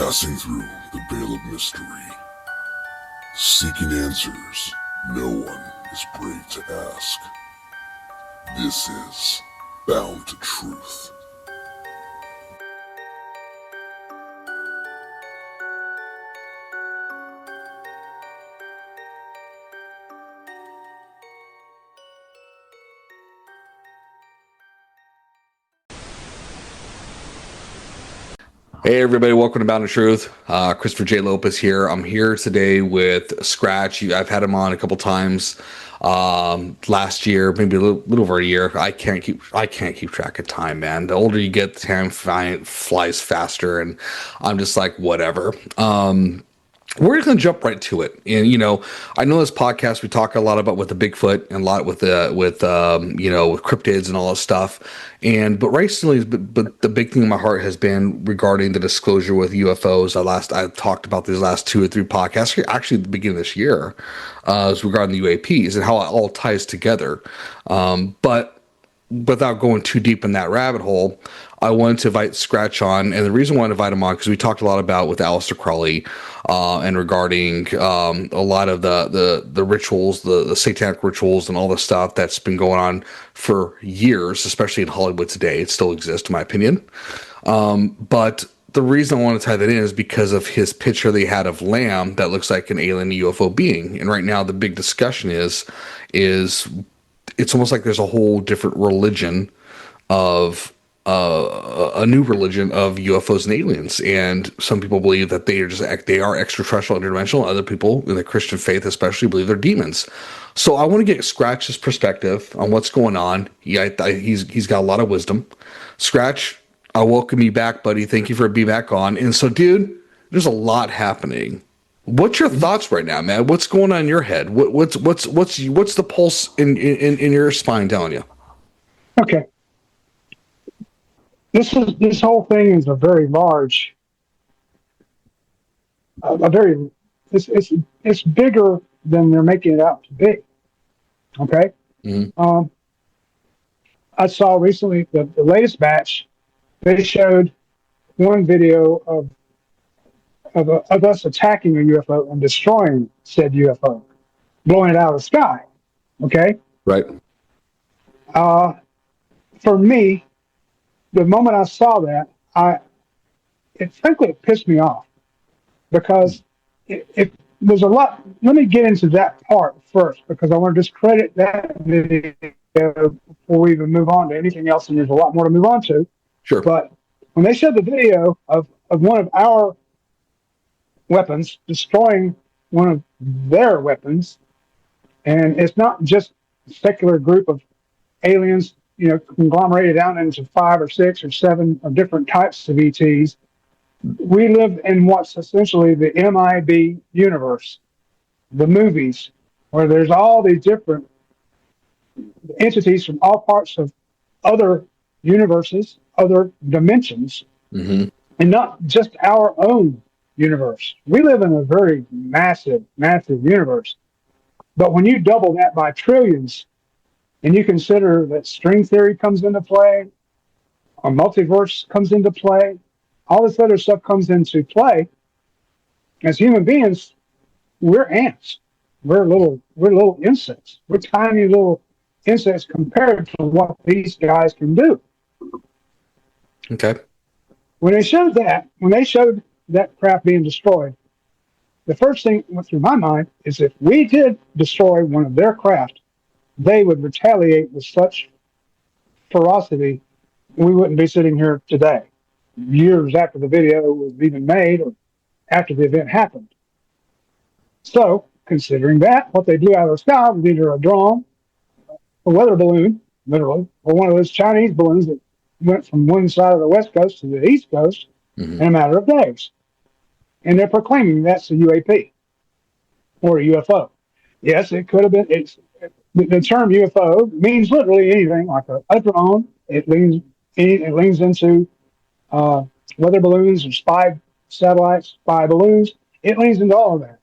Passing through the veil of mystery, seeking answers no one is brave to ask. This is Bound to Truth. Hey everybody, welcome to Bound to Truth. Christopher J. Lopez here. I'm here today with Skratch. I've had him on a couple times last year, maybe a little over a year. I can't keep track of time, man. The older you get, the time flies faster, and I'm just like, whatever. We're just gonna jump right to it, and I know this podcast we talk a lot about with the Bigfoot and a lot with with cryptids and all this stuff, but recently, but the big thing in my heart has been regarding the disclosure with UFOs. I talked about these last 2 or 3 podcasts, actually at the beginning of this year, is regarding the UAPs and how it all ties together, but without going too deep in that rabbit hole, I wanted to invite Skratch on, and the reason I wanted to invite him on because we talked a lot about with Aleister Crowley, and regarding a lot of the rituals, the satanic rituals, and all the stuff that's been going on for years, especially in Hollywood today. It still exists, in my opinion. But the reason I want to tie that in is because of his picture they had of Lamb that looks like an alien UFO being, and right now the big discussion is it's almost like there's a whole different religion of a new religion of UFOs and aliens, and some people believe that they are extraterrestrial, interdimensional. Other people in the Christian faith, especially, believe they're demons. So I want to get Skratch's perspective on what's going on. He's got a lot of wisdom. Skratch, I welcome you back, buddy. Thank you for being back on. And so, dude, there's a lot happening. What's your thoughts right now, man? What's going on in your head? What's the pulse in your spine telling you? Okay. This whole thing is a very large, it's bigger than they're making it out to be. Okay. Mm-hmm. I saw recently the latest batch. They showed one video of us attacking a UFO and destroying said UFO, blowing it out of the sky. Okay. Right. For me, the moment I saw that, it pissed me off because it there's a lot. Let me get into that part first because I want to discredit that video before we even move on to anything else, and there's a lot more to move on to. Sure. But when they showed the video of one of our weapons destroying one of their weapons, and it's not just a secular group of aliens, conglomerated down into 5 or 6 or 7 of different types of ETs. We live in what's essentially the MIB universe, the movies, where there's all these different entities from all parts of other universes, other dimensions, mm-hmm. and not just our own universe. We live in a very massive, massive universe. But when you double that by trillions, and you consider that string theory comes into play, or multiverse comes into play, all this other stuff comes into play. As human beings, we're ants. We're little insects. We're tiny little insects compared to what these guys can do. Okay. When they showed that craft being destroyed, the first thing that went through my mind is if we did destroy one of their craft, they would retaliate with such ferocity, we wouldn't be sitting here today, years after the video was even made or after the event happened. So, considering that, what they blew out of the sky was either a drone, a weather balloon, literally, or one of those Chinese balloons that went from one side of the West Coast to the East Coast mm-hmm. in a matter of days. And they're proclaiming that's a UAP or a UFO. Yes, it could have been. The term UFO means literally anything like a drone. It leans into weather balloons or spy satellites, spy balloons. It leans into all of that.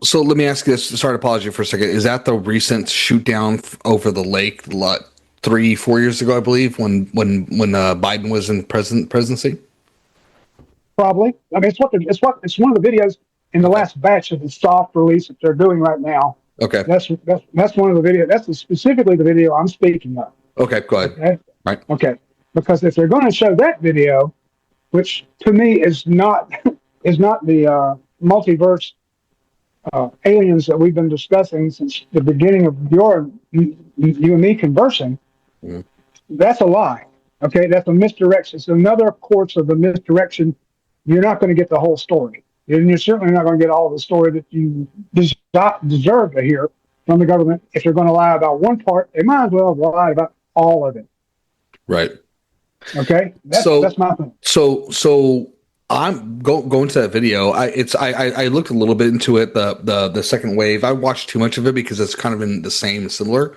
So let me ask you this. Sorry to pause you for a second. Is that the recent shoot down over the lake 3-4 years ago, I believe, when Biden was in presidency? Probably. I mean, it's one of the videos in the last batch of the soft release that they're doing right now. Okay. That's one of the videos. That's specifically the video I'm speaking of. Okay. Go ahead. Okay. Right. Okay. Because if they're going to show that video, which to me is not the multiverse aliens that we've been discussing since the beginning of you and me conversing, that's a lie. Okay, that's a misdirection. It's another course of the misdirection. You're not going to get the whole story. And you're certainly not going to get all the story that you deserve to hear from the government. If they're going to lie about one part, they might as well lie about all of it. Right. Okay, that's my thing. So I'm going to that video. I looked a little bit into it. The second wave. I watched too much of it because it's kind of been the same, similar.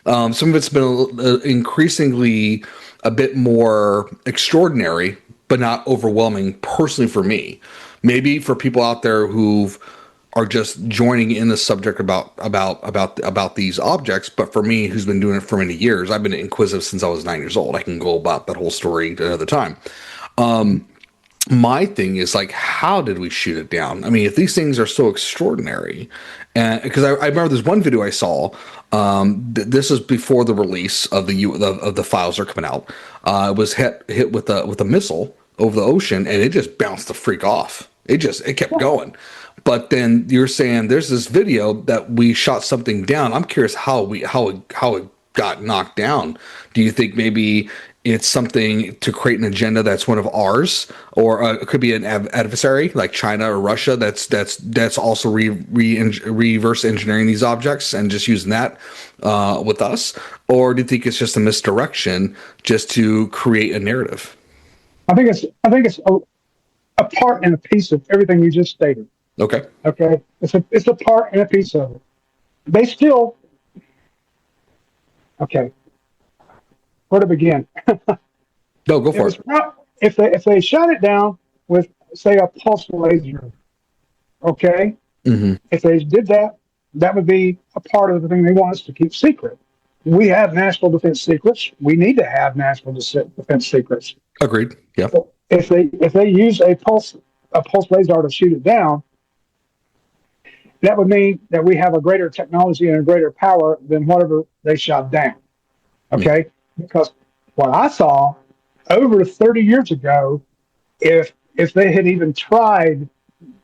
Some of it's been increasingly a bit more extraordinary, but not overwhelming. Personally, for me, maybe for people out there who are just joining in the subject about these objects. But for me, who's been doing it for many years, I've been inquisitive since I was 9 years old. I can go about that whole story another time. My thing is like, how did we shoot it down? I mean, if these things are so extraordinary, and because I remember there's one video I saw. This is before the release of the files are coming out. It was hit with a missile over the ocean, and it just bounced the freak off. It kept going. But then you're saying there's this video that we shot something down. I'm curious how it got knocked down. Do you think maybe it's something to create an agenda that's one of ours, or it could be an adversary like China or Russia that's also reverse engineering these objects and just using that with us? Or do you think it's just a misdirection just to create a narrative? I think it's a part and a piece of everything you just stated. Okay. Okay. It's a part and a piece of it. They still. Okay. Where to begin? No, go for it. If they shut it down with, say, a pulse laser, okay? Mm-hmm. If they did that, that would be a part of the thing they want us to keep secret. We have national defense secrets. We need to have national defense secrets. Agreed. Yeah. So if they use a pulse laser to shoot it down, that would mean that we have a greater technology and a greater power than whatever they shot down. Okay? Because what I saw over 30 years ago, if they had even tried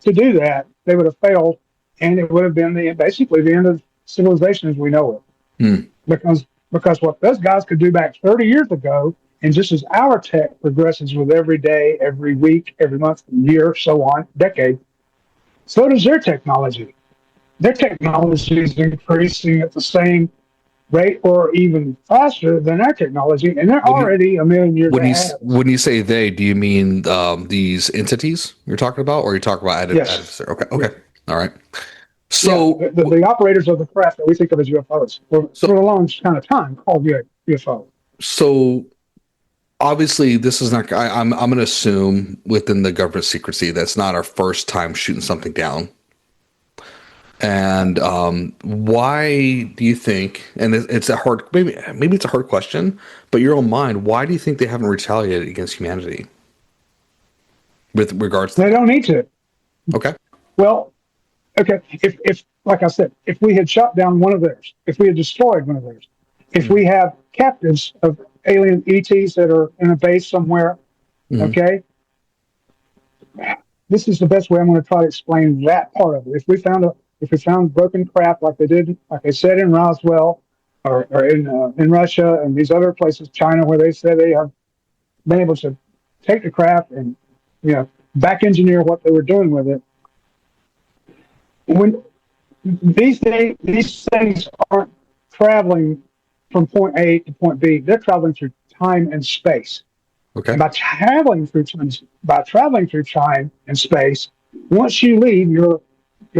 to do that, they would have failed, and it would have been basically the end of civilization as we know it. Because what those guys could do back 30 years ago, and just as our tech progresses with every day, every week, every month, year, so on, decade, so does their technology. Their technology is increasing at the same rate or even faster than our technology, and they're already a million years ahead. When you say they, do you mean these entities you're talking about, or you're talking about Yes. Okay. All right. So the operators of the craft that we think of as UFOs for a long kind of time called UFO. So obviously, this is not. I'm going to assume within the government secrecy that's not our first time shooting something down. And why do you think? And it's a hard, maybe it's a hard question, but your own mind. Why do you think they haven't retaliated against humanity with regards to? They don't need to. Okay. Well, okay. If like I said, if we had shot down one of theirs, if we had destroyed one of theirs, if we have captives of alien ETs that are in a base somewhere, okay. This is the best way I'm going to try to explain that part of it. If we found broken craft like they said in Roswell, or in Russia and these other places, China, where they said they have been able to take the craft and back engineer what they were doing with it. When these things aren't traveling from point A to point B, they're traveling through time and space. Okay. And by traveling through time and space, once you leave your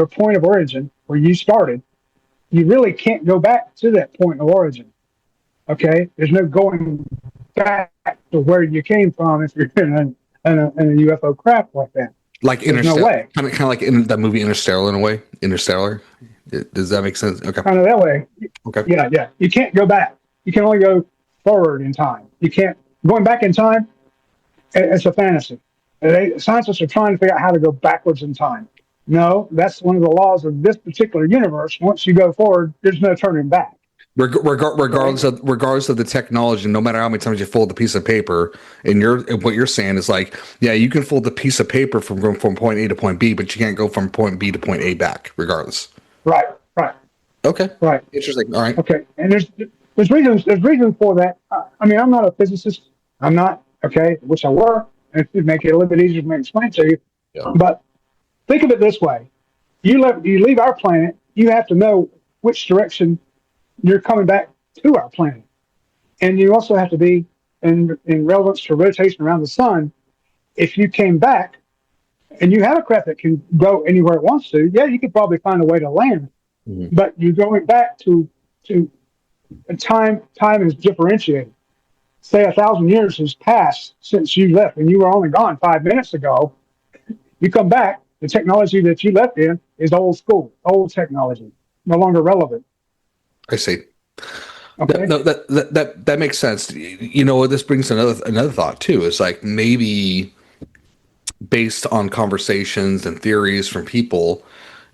point of origin where you started, you really can't go back to that point of origin. Okay, there's no going back to where you came from if you're in a UFO craft like that. Like Interstellar, no way. Kind of like in that movie Interstellar in a way. Interstellar. Does that make sense? Okay. Kind of that way. Okay. Yeah. You can't go back. You can only go forward in time. You can't going back in time. It's a fantasy. Scientists are trying to figure out how to go backwards in time. No, that's one of the laws of this particular universe. Once you go forward, there's no turning back. Regardless of the technology, no matter how many times you fold the piece of paper, and what you're saying is like, yeah, you can fold the piece of paper from point A to point B, but you can't go from point B to point A back, regardless. Right, right. Okay. Right. Interesting. All right. Okay. And there's reasons for that. I mean, I'm not a physicist. I'm not, okay, wish I were. It'd make it a little bit easier for me to explain to you. Yeah. But think of it this way. You leave our planet, you have to know which direction you're coming back to our planet. And you also have to be in relevance to rotation around the sun. If you came back and you have a craft that can go anywhere it wants to, yeah, you could probably find a way to land. Mm-hmm. But you're going back to time is differentiated. Say 1,000 years has passed since you left and you were only gone 5 minutes ago. You come back, the technology that you left in is old school, old technology, no longer relevant. I see. Okay. That makes sense. You know, this brings another thought too. Is like maybe based on conversations and theories from people,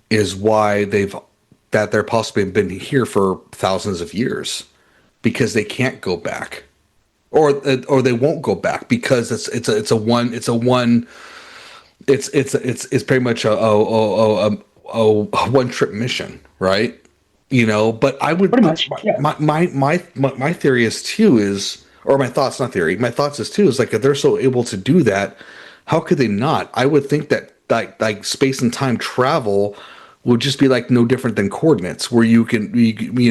is why they're possibly been here for thousands of years, because they can't go back, or they won't go back because it's pretty much a one trip mission, right? You know, but I would pretty much, yeah. My theory is too is, or my thoughts, not theory, my thoughts is too is like, if they're so able to do that, how could they not? I would think that like space and time travel would just be like no different than coordinates, where you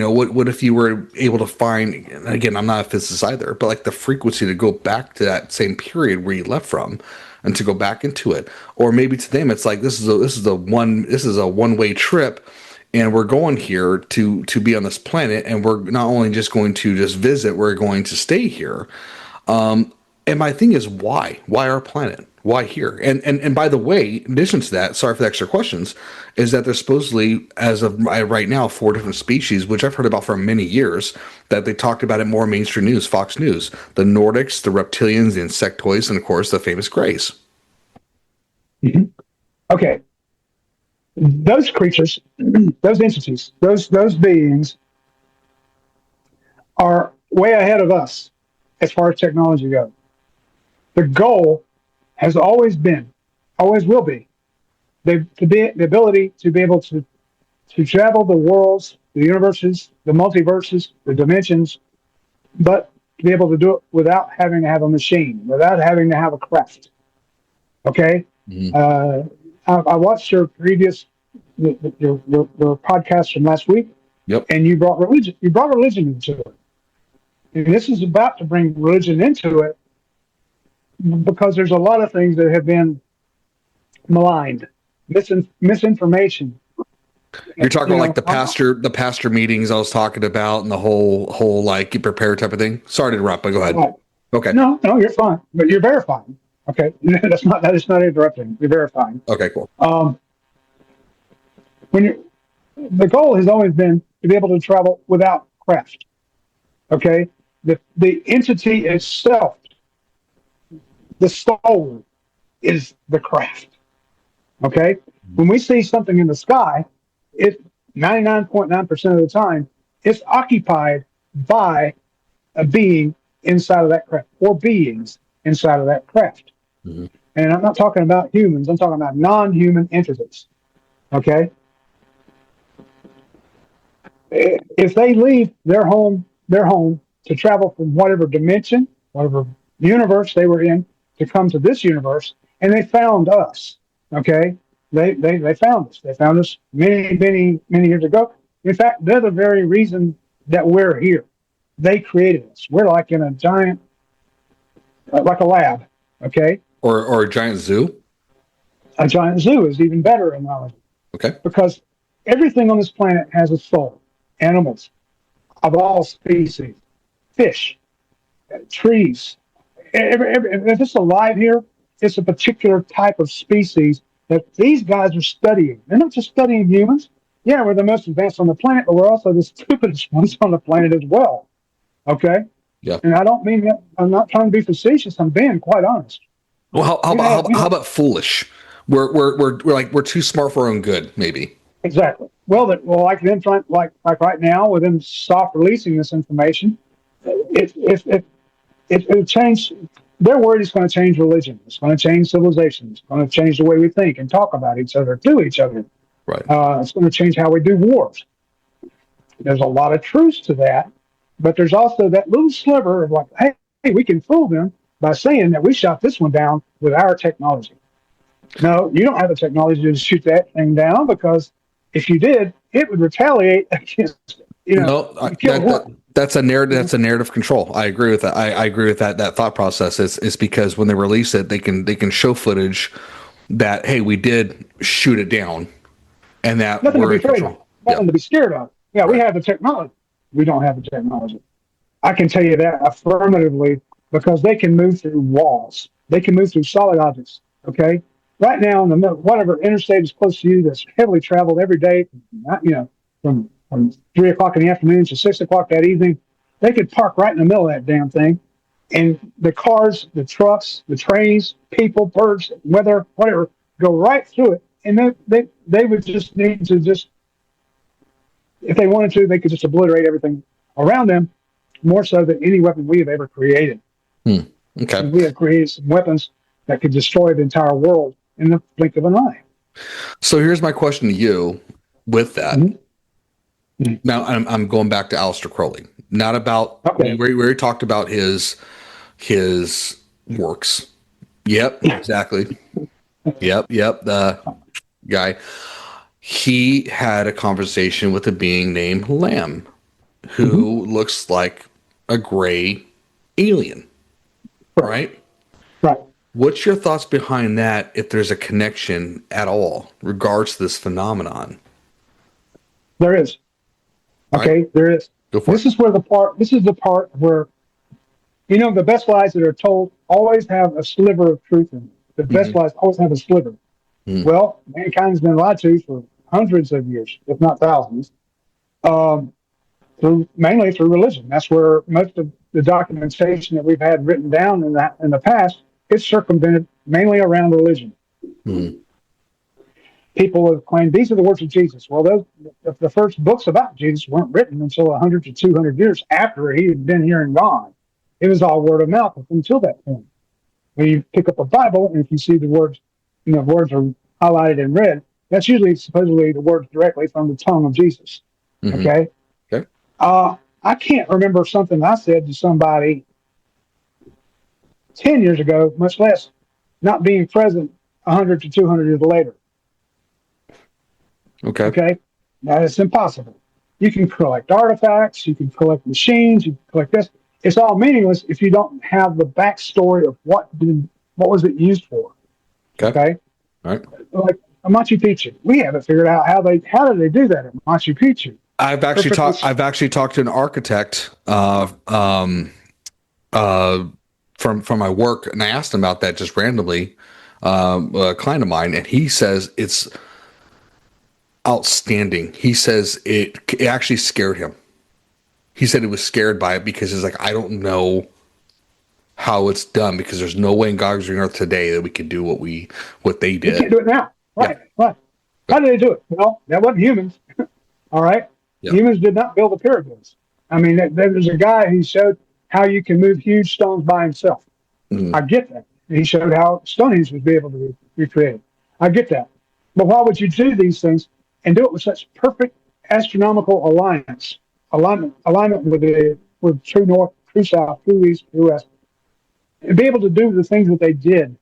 know, what if you were able to find, and again, I'm not a physicist either, but like the frequency to go back to that same period where you left from and to go back into it. Or maybe to them it's like, this is a one-way trip, and we're going here to be on this planet, and we're not only just going to just visit, we're going to stay here. And my thing is, why our planet? Why here? And by the way, in addition to that, sorry for the extra questions, is that there's supposedly, as of right now, 4 different species, which I've heard about for many years, that they talked about it more mainstream news, Fox News: the Nordics, the reptilians, the insectoids, and of course the famous Greys. Mm-hmm. Okay. Those creatures, those entities, those beings are way ahead of us as far as technology goes. The goal has always been, always will be, the ability to be able to travel the worlds, the universes, the multiverses, the dimensions, but to be able to do it without having to have a machine, without having to have a craft. Okay? Mm-hmm. I watched your previous your podcast from last week. Yep. And you brought religion. You brought religion into it, and this is about to bring religion into it, because there's a lot of things that have been maligned, misinformation. You're talking about like the pastor meetings I was talking about, and the whole like get prepared type of thing. Sorry to interrupt, but go ahead. Right. Okay. No, you're fine, but you're verifying. Okay, that is not interrupting. You're verifying. Okay, cool. The goal has always been to be able to travel without craft. Okay, the entity itself, the soul, is the craft. Okay, when we see something in the sky, it 99.9% of the time it's occupied by a being inside of that craft, or beings inside of that craft. Mm-hmm. And I'm not talking about humans, I'm talking about non-human entities. Okay? If they leave their home to travel from whatever dimension, whatever universe they were in, to come to this universe, and they found us, okay? They found us. They found us many years ago. In fact, they're the very reason that we're here. They created us. We're like in a giant, like a lab, okay? Or a giant zoo? A giant zoo is even better analogy. Okay. Because everything on this planet has a soul. Animals of all species, fish, trees. If it's alive here, it's a particular type of species that these guys are studying. They're not just studying humans. Yeah, we're the most advanced on the planet, but we're also the stupidest ones on the planet as well. Okay? Yeah. And I don't mean that, I'm not trying to be facetious, I'm being quite honest. Well, You have, you how know, about foolish? We're too smart for our own good, maybe. exactly. Like them trying, like right now, with them soft releasing this information, it'll change. They're worried it's going to change religion. It's going to change civilization. It's going to change the way we think and talk about each other, to each other. Right. It's going to change how we do wars. There's a lot of truth to that, but there's also that little sliver of like, hey, we can fool them by saying that we shot this one down with our technology. No, you don't have the technology to shoot that thing down, because if you did, it would retaliate against, No, you killed one. that's a narrative. That's a narrative control. I agree with that. I agree with that thought process. Is because when they release it, they can show footage that, hey, we did shoot it down, and that Nothing to we're be in afraid of. control. Yeah. Nothing to be scared of. Yeah, we Right. have the technology. We don't have the technology. I can tell you that affirmatively, because they can move through walls. They can move through solid objects. Okay. Right now, in the middle, whatever interstate is close to you that's heavily traveled every day, from 3 o'clock in the afternoon to 6 o'clock that evening, they could park right in the middle of that damn thing, and the cars, the trucks, the trains, people, birds, weather, whatever, go right through it, and they would just need to just, if they wanted to, they could just obliterate everything around them, more so than any weapon we have ever created. Okay. And we have created some weapons that could destroy the entire world in the blink of an eye. So here's my question to you with that. Mm-hmm. Now I'm going back to Aleister Crowley. Not about, Okay. we already talked about his works. Yep, exactly. Yep. The guy. He had a conversation with a being named Lamb, who looks like a gray alien. Right? Right. What's your thoughts behind that, if there's a connection at all regards to this phenomenon? There is. Okay, Right. there is. Go for This it. is where this is the part where, the best lies that are told always have a sliver of truth in them. The best lies always have a sliver. Well, mankind's been lied to for hundreds of years, if not thousands, mainly through religion. That's where most of the documentation that we've had written down in the past is circumvented mainly around religion. People have claimed these are the words of Jesus. Well, the first books about Jesus weren't written until 100 to 200 years after he had been here and gone. It was all word of mouth up until that point. When you pick up a Bible, and if you see the words, words are highlighted in red, that's usually supposedly the words directly from the tongue of Jesus. Okay? Okay. I can't remember something I said to somebody 10 years ago, much less not being present 100 to 200 years later. Okay? That is impossible. You can collect artifacts, you can collect machines, you can collect this. It's all meaningless if you don't have the backstory of what was it used for. Okay? All right. Like Machu Picchu. We haven't figured out how did they do that at Machu Picchu. I've actually talked to an architect from my work, and I asked him about that just randomly, a client of mine, and he says it's outstanding. He says it actually scared him. He said he was scared by it because he's like, I don't know how it's done, because there's no way in God's green earth today that we could do what they did. We can't do it now. Right. Yeah. Right. How did they do it? Well, that wasn't humans. All right. Yeah. Humans did not build the pyramids. I mean, there's a guy who showed how you can move huge stones by himself. I get that. He showed how Stonehenge was able to be recreated. I get that. But why would you do these things and do it with such perfect astronomical alignment with true north, true south, true east, true west, and be able to do the things that they did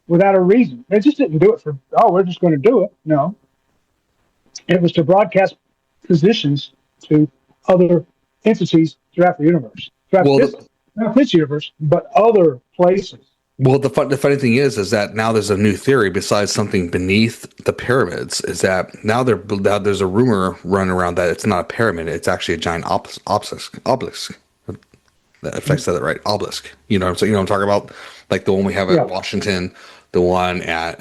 without a reason? They just didn't do it for, we're just going to do it. No. It was to broadcast positions to other entities throughout the universe. Not this universe, but other places. Well, the funny thing is that now there's a new theory besides something beneath the pyramids. Is that now there's a rumor running around that it's not a pyramid; it's actually a giant obelisk. If I said that right, obelisk. You know what I'm saying? You know what I'm talking about? Like the one we have at Washington, the one at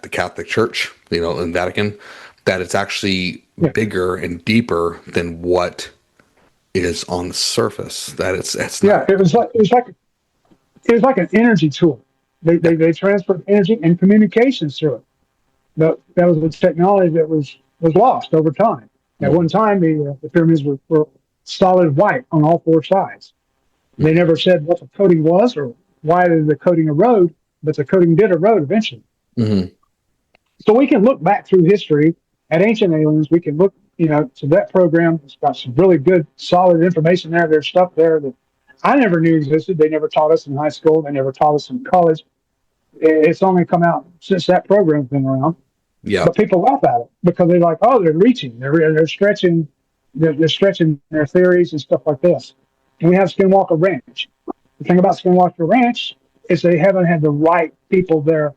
the Catholic Church, in Vatican. That it's actually bigger and deeper than what is on the surface. That it's not. It was like an energy tool. They transferred energy and communications through it. That was a technology that was lost over time. At one time, the pyramids were solid white on all four sides. They never said what the coating was or why did the coating erode, but the coating did erode eventually. Mm-hmm. So we can look back through history at ancient aliens. We can look, to that program. It's got some really good, solid information there. There's stuff there that I never knew existed. They never taught us in high school. They never taught us in college. It's only come out since that program's been around. Yeah. But people laugh at it because they're like, oh, they're reaching. They're stretching. They're stretching their theories and stuff like this. And we have Skinwalker Ranch. The thing about Skinwalker Ranch is they haven't had the right people there,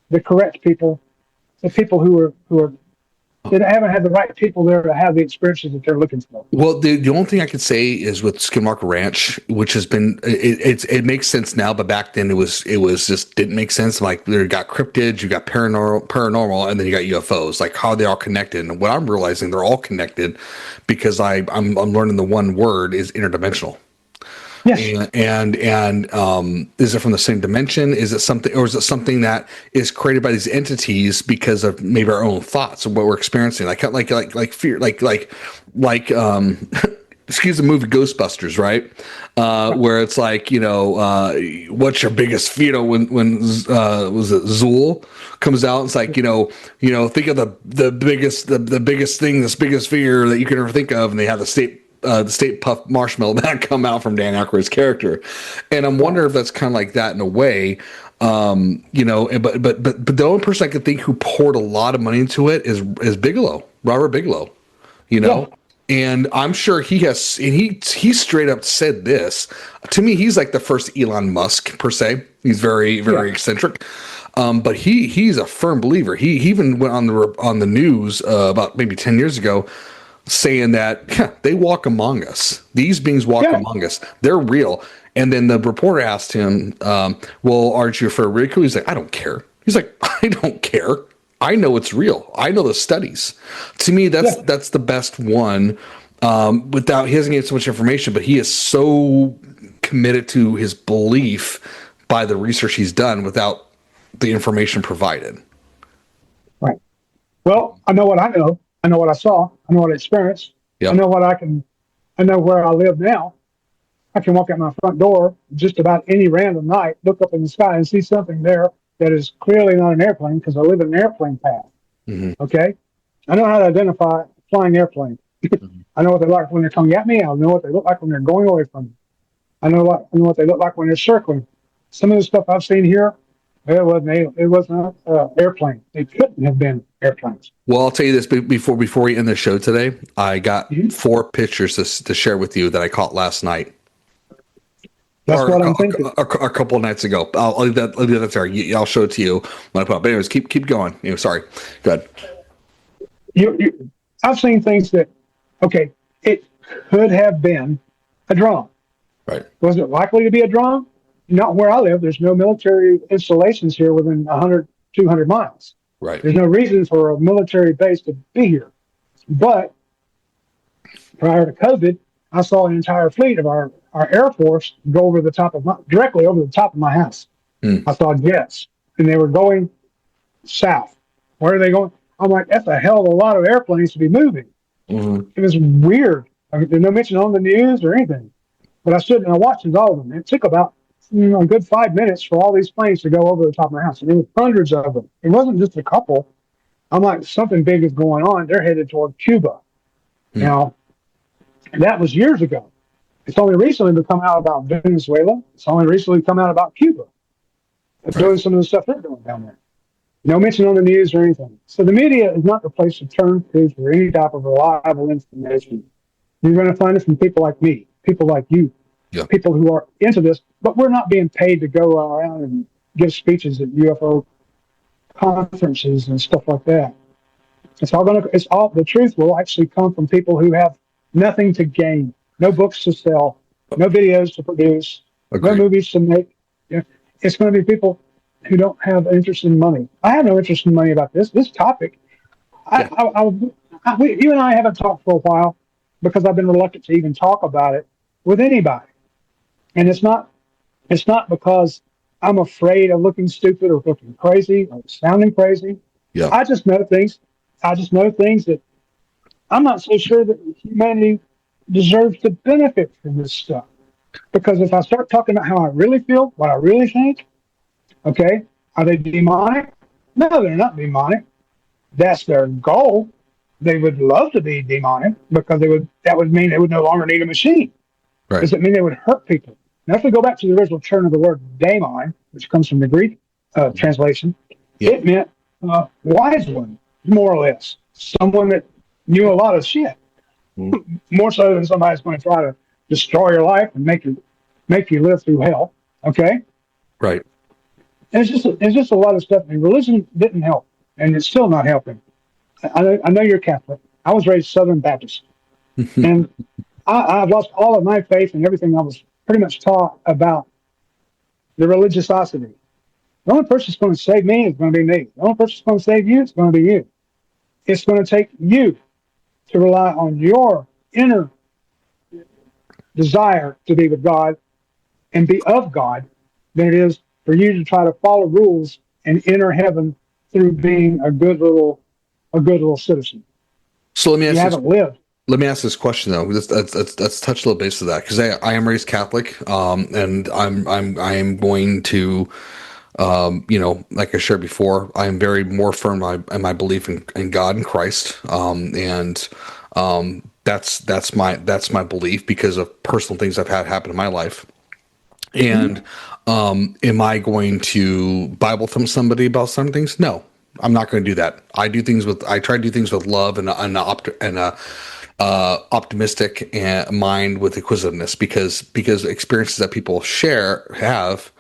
the correct people, the people who are they haven't had the right people there to have the experiences that they're looking for. Well, the only thing I could say is with Skinwalker Ranch, which has been it makes sense now, but back then it was just didn't make sense. Like you got cryptids, you got paranormal, and then you got UFOs. Like how are they all connected? And what I'm realizing, they're all connected because I'm learning the one word is interdimensional. Yes. And is it from the same dimension? Is it something, or is it something that is created by these entities because of maybe our own thoughts of what we're experiencing? Like fear, excuse the movie Ghostbusters, right? Where it's like, what's your biggest fear? When was it Zool comes out? It's like, think of the biggest thing, this biggest fear that you can ever think of, and they have the State Puft Marshmallow that come out from Dan Aykroyd's character, and I'm wondering if that's kind of like that in a way, but the only person I could think who poured a lot of money into it is Bigelow, Robert Bigelow, and I'm sure he has, and he straight up said this to me. He's like the first Elon Musk per se. He's very eccentric. But he's a firm believer. He even went on the news about maybe 10 years ago, saying that they walk among us. These beings walk among us. They're real. And then the reporter asked him, well, aren't you for ridicule? He's like, I don't care. He's like, I don't care. I know it's real. I know the studies. To me, that's the best one. Without, he hasn't given so much information, but he is so committed to his belief by the research he's done without the information provided. Right. Well, I know what I know. I know what I saw. I know what I experienced. Yep. I know I know where I live now. I can walk out my front door just about any random night, look up in the sky and see something there that is clearly not an airplane because I live in an airplane path. Mm-hmm. Okay? I know how to identify a flying airplane. I know what they look like when they're coming at me. I know what they look like when they're going away from me. I know what they look like when they're circling. Some of the stuff I've seen here, it wasn't an airplane. It couldn't have been airplanes. Well, I'll tell you this before we end the show today. I got 4 pictures to share with you that I caught last night. That's what I'm thinking. A couple of nights ago. I'll leave that there. I'll show it to you when I put up. But anyways, keep going. Sorry. Go ahead. I've seen things that, okay, it could have been a drone. Right. Was it likely to be a drone? Not where I live. There's no military installations here within 100, 200 miles. Right. There's no reason for a military base to be here. But prior to COVID, I saw an entire fleet of our Air Force go directly over the top of my house. I saw jets, and they were going south. Where are they going? I'm like, that's a hell of a lot of airplanes to be moving. Mm-hmm. It was weird. There's no mention on the news or anything. But I stood and I watched all of them. It took about a good 5 minutes for all these planes to go over the top of my house. And there were hundreds of them. It wasn't just a couple. I'm like, something big is going on. They're headed toward Cuba. Now, that was years ago. It's only recently come out about Venezuela. It's only recently come out about Cuba. They're doing some of the stuff they're doing down there. No mention on the news or anything. So the media is not the place to turn to for any type of reliable information. You're going to find it from people like me, people like you, people who are into this, but we're not being paid to go around and give speeches at UFO conferences and stuff like that. The truth will actually come from people who have nothing to gain, no books to sell, no videos to produce, no movies to make. It's going to be people who don't have interest in money. I have no interest in money about this topic. You and I haven't talked for a while because I've been reluctant to even talk about it with anybody. And it's not because I'm afraid of looking stupid or looking crazy or sounding crazy. Yeah. I just know things. I just know things that I'm not so sure that humanity deserves to benefit from this stuff. Because if I start talking about how I really feel, what I really think, okay, are they demonic? No, they're not demonic. That's their goal. They would love to be demonic because that would mean they would no longer need a machine. Right. Does it mean they would hurt people? Now, if we go back to the original turn of the word daemon, which comes from the Greek translation, Yeah. it meant wise one, more or less. Someone that knew a lot of shit. More so than somebody that's going to try to destroy your life and make you live through hell. Okay? Right. And it's just a lot of stuff. And religion didn't help, and it's still not helping. I know you're Catholic. I was raised Southern Baptist, and I've lost all of my faith and everything I was pretty much taught about the religiosity. The only person that's going to save me is going to be me. The only person that's going to save you is going to be you. It's going to take you to rely on your inner desire to be with God and be of God than it is for you to try to follow rules and enter heaven through being a good little citizen. So let me ask You you haven't lived. Let me ask this question though. Let's touch a little base of that because I am raised Catholic, and I am going to, like I shared before, I am very more firm in my belief in God and Christ, and that's my belief because of personal things I've had happen in my life. And am I going to Bible thump somebody about some things? No, I'm not going to do that. I try to do things with love and a optimistic and mind with inquisitiveness because experiences that people have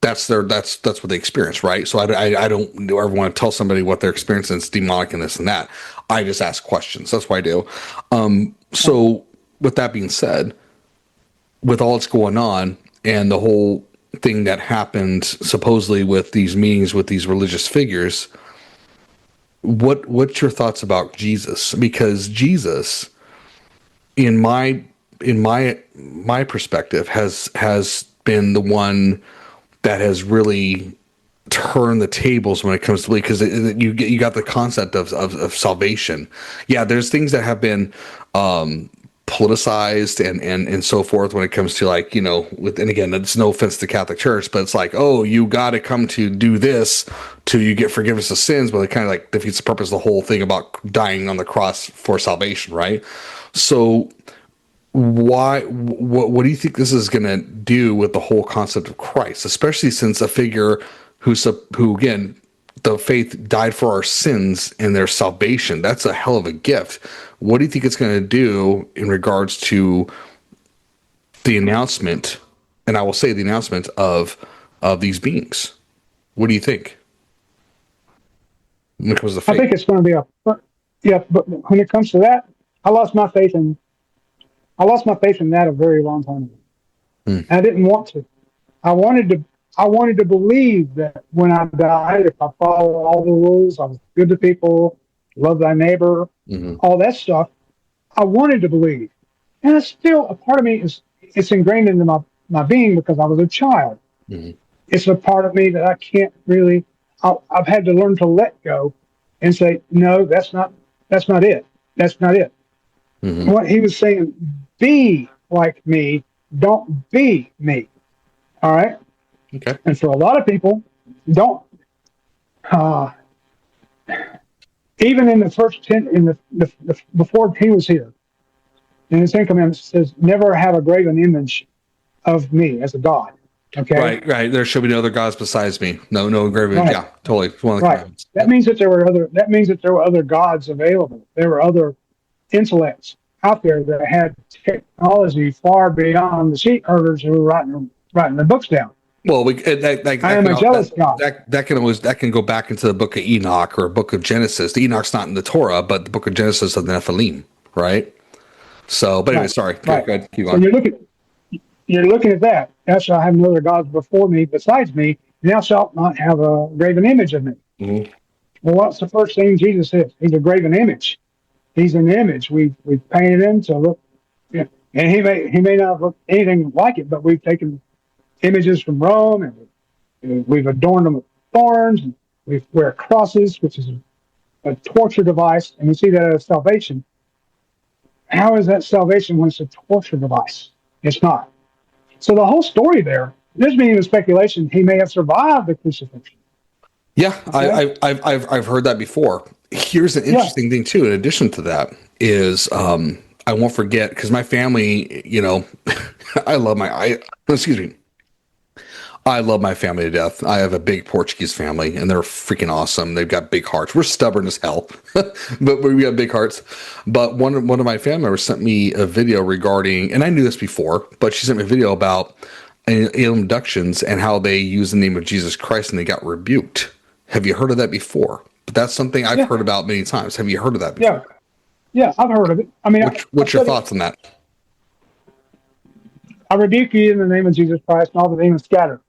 that's what they experience, right? So I don't ever want to tell somebody what they're experiencing is demonic and this and that. I just ask questions. That's what I do. So with that being said, with all that's going on and the whole thing that happened supposedly with these meetings with these religious figures, what's your thoughts about Jesus? Because Jesus, in my perspective, has been the one that has really turned the tables when it comes to because you got the concept of salvation. Yeah, there's things that have been politicized and so forth when it comes to and again, it's no offense to the Catholic Church, but it's like, oh, you got to come to do this till you get forgiveness of sins, but it kind of like defeats the purpose of the whole thing about dying on the cross for salvation, right? So what do you think this is going to do with the whole concept of Christ, especially since a figure who again, the faith died for our sins and their salvation? That's a hell of a gift. What do you think it's going to do in regards to the announcement, and I will say the announcement of these beings? What do you think? When it comes to faith? I think it's going to be but when it comes to that, I lost my faith in that a very long time ago. I didn't want to. I wanted to believe that when I died, if I followed all the rules, I was good to people, love thy neighbor, all that stuff. I wanted to believe, and it's still a part of me it's ingrained into my being because I was a child. It's a part of me that I can't really. I've had to learn to let go and say, no, that's not it. That's not it. What he was saying, be like me, don't be me. All right. Okay. And for a lot of people, don't. Even in the first 10, before he was here, in the Ten Commandments, it says, never have a graven image of me as a god. Okay. Right. There should be no other gods besides me. No graven. Right. Yeah, totally. One of the commandments. That means that there were other gods available. There were other intellects out there that had technology far beyond the sheep herders who were writing the books down. Well, I am a jealous God. That can go back into the book of Enoch or book of Genesis. The Enoch's not in the Torah, but the book of Genesis of the Nephilim, right? So, but anyway, sorry. Right. Go ahead, keep So going. you're looking at that. Thou shalt have no other gods before me besides me. Thou shalt not have a graven image of me. Well, what's the first thing Jesus says? He's a graven image. He's an image. We've painted him to look, and he may not look anything like it, but we've taken images from Rome, and we've adorned them with thorns, and we wear crosses, which is a torture device, and we see that as salvation. How is that salvation when it's a torture device? It's not. So the whole story there's been even speculation he may have survived the crucifixion. Yeah, Okay? I've heard that before. Here's an Yeah. interesting thing too. In addition to that, is I won't forget because my family, I love excuse me, I love my family to death. I have a big Portuguese family, and they're freaking awesome. They've got big hearts. We're stubborn as hell, but we have big hearts. But one of my family members sent me a video regarding, and I knew this before, but she sent me a video about alien abductions and how they use the name of Jesus Christ and they got rebuked. Have you heard of that before? But that's something I've Yeah. heard about many times. Have you heard of that Yeah. before? Yeah, I've heard of it. I mean, What's your thoughts on that? I rebuke you in the name of Jesus Christ, and all the demons scatter.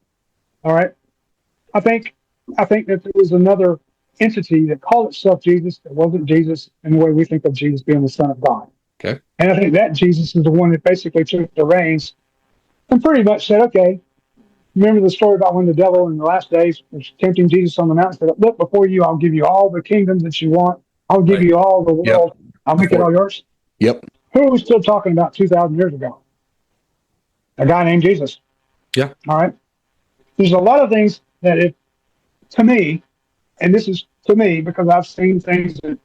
All right. I think that there was another entity that called itself Jesus that wasn't Jesus in the way we think of Jesus being the Son of God. Okay. And I think that Jesus is the one that basically took the reins and pretty much said, okay, remember the story about when the devil in the last days was tempting Jesus on the mountain, said, look, before you, I'll give you all the kingdoms that you want. I'll give Right. you all the Yep. world. I'll make it all yours. Yep. Who are we still talking about 2,000 years ago? A guy named Jesus. Yeah. All right. There's a lot of things that to me, and this is to me because I've seen things that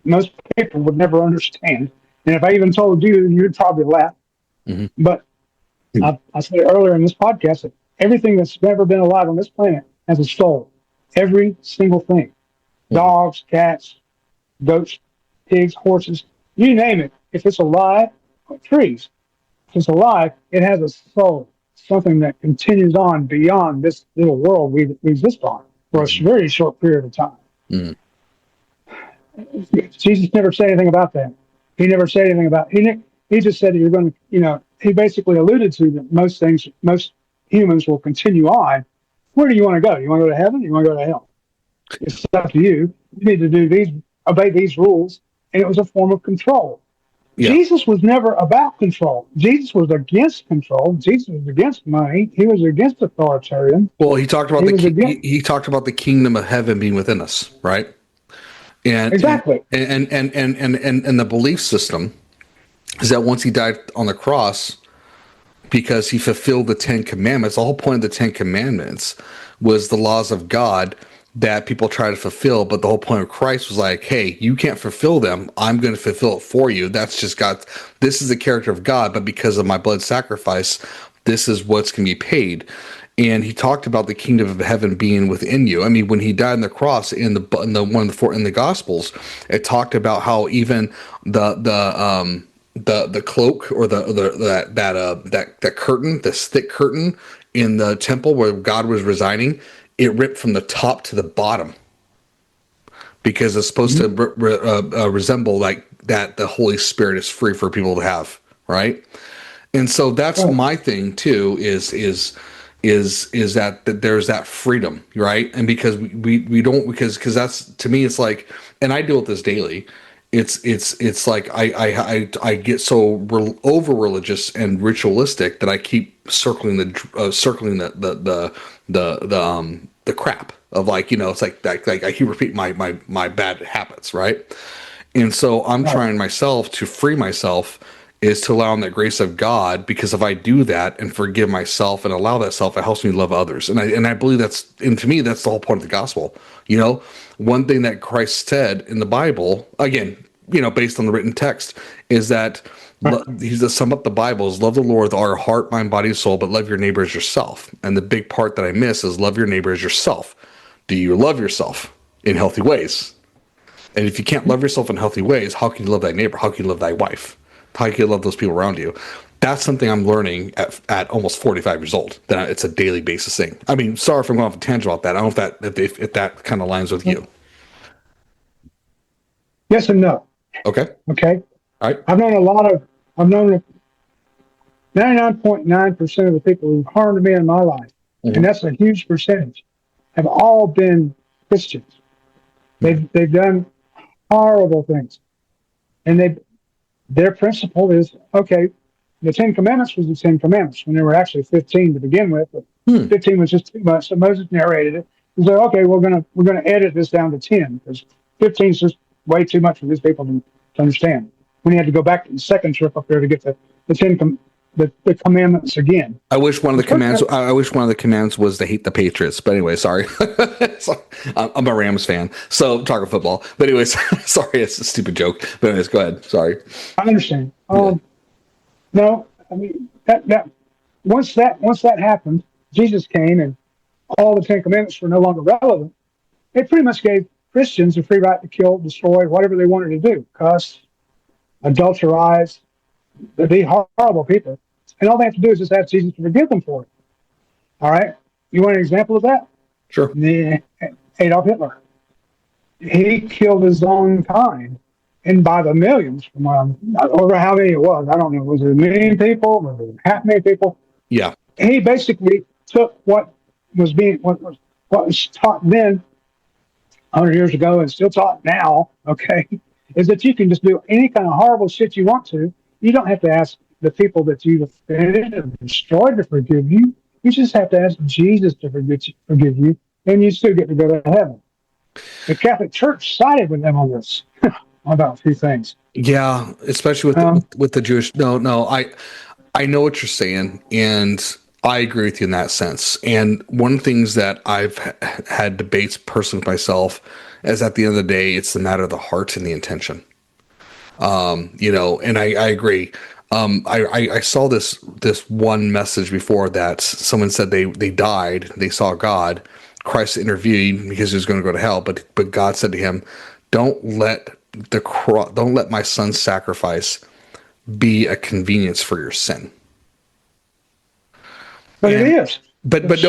most people would never understand. And if I even told you, you'd probably laugh. Mhm. But I said earlier in this podcast that everything that's ever been alive on this planet has a soul. Every single thing. Dogs, cats, goats, pigs, horses, you name it. If it's alive, trees. If it's alive, it has a soul. Something that continues on beyond this little world we exist on for a very short period of time. Mhm. Jesus never said anything about that. He never said anything about he just said that you're going to, he basically alluded to that most humans will continue on. Where do you want to go? You want to go to heaven? Or you want to go to hell? It's up to you. You need to obey these rules. And it was a form of control. Yeah. Jesus was never about control. Jesus was against control. Jesus was against money. He was against authoritarian. Well, he talked about He he talked about the kingdom of heaven being within us, right? And exactly. And the belief system is that once he died on the cross, because he fulfilled the 10 commandments, the whole point of the 10 commandments was the laws of God that people try to fulfill. But the whole point of Christ was like, hey, you can't fulfill them. I'm going to fulfill it for you. That's just God. This is the character of God. But because of my blood sacrifice, this is what's going to be paid. And he talked about the kingdom of heaven being within you. I mean, when he died on the cross in the Gospels, it talked about how even the cloak or that curtain, this thick curtain in the temple where God was residing, it ripped from the top to the bottom because it's supposed to resemble like that the Holy Spirit is free for people to have, right? And so that's my thing too is that there's that freedom, right? And because we don't, because that's, to me it's like, and I deal with this daily. It's like I get so over religious and ritualistic that I keep circling the crap of, like, it's like that, like I keep repeating my bad habits, right? And so I'm trying myself to free myself is to allow in that grace of God, because if I do that and forgive myself and allow that self, it helps me love others. And I believe and to me, that's the whole point of the gospel. One thing that Christ said in the Bible, again, based on the written text, is that he's to sum up the Bible is love the Lord with all your heart, mind, body, soul, but love your neighbor as yourself. And the big part that I miss is love your neighbor as yourself. Do you love yourself in healthy ways? And if you can't love yourself in healthy ways, how can you love thy neighbor? How can you love thy wife? How can you love those people around you? That's something I'm learning at almost 45 years old. That it's a daily basis thing. I mean, sorry if I'm going off a tangent about that. I don't know if that kind of aligns with you. Yes and no. Okay. Okay. All right. I've known 99.9% of the people who've harmed me in my life, and that's a huge percentage, have all been Christians. They've done horrible things, and their principle is, okay, the 10 Commandments was the 10 Commandments when there were actually 15 to begin with. But 15 was just too much. So Moses narrated it. He said, okay, we're gonna edit this down to 10 because 15 is just way too much for these people to understand. When he had to go back to the second trip up there to get the commandments again. I wish one of the commands. I wish one of the commands was to hate the Patriots. But anyway, sorry. So, I'm a Rams fan, so talking football. But anyways, sorry, it's a stupid joke. But anyways, go ahead. Sorry. I understand. No, I mean that once that happened, Jesus came and all the 10 commandments were no longer relevant. It pretty much gave Christians a free right to kill, destroy, whatever they wanted to do, cuss, adulterize, be horrible people. And all they have to do is just ask Jesus to forgive them for it. All right? You want an example of that? Sure. Adolf Hitler. He killed his own kind, and by the millions, from over how many it was. I don't know. Was it a million people? Was it half a million people? Yeah. He basically took what was taught then 100 years ago and still taught now, okay, is that you can just do any kind of horrible shit you want to. You don't have to ask the people that you've offended and destroyed to forgive you. You just have to ask Jesus to forgive you, and you still get to go to heaven. The Catholic Church sided with them on this, about a few things. Yeah, especially with the Jewish. No, I know what you're saying, and I agree with you in that sense. And one of the things that I've had debates personally with myself is at the end of the day, it's the matter of the heart and the intention. And I agree. I saw this one message before that someone said they died, they saw God, Christ intervened because he was going to go to hell, but God said to him, don't let my son's sacrifice be a convenience for your sin. But it is. But that's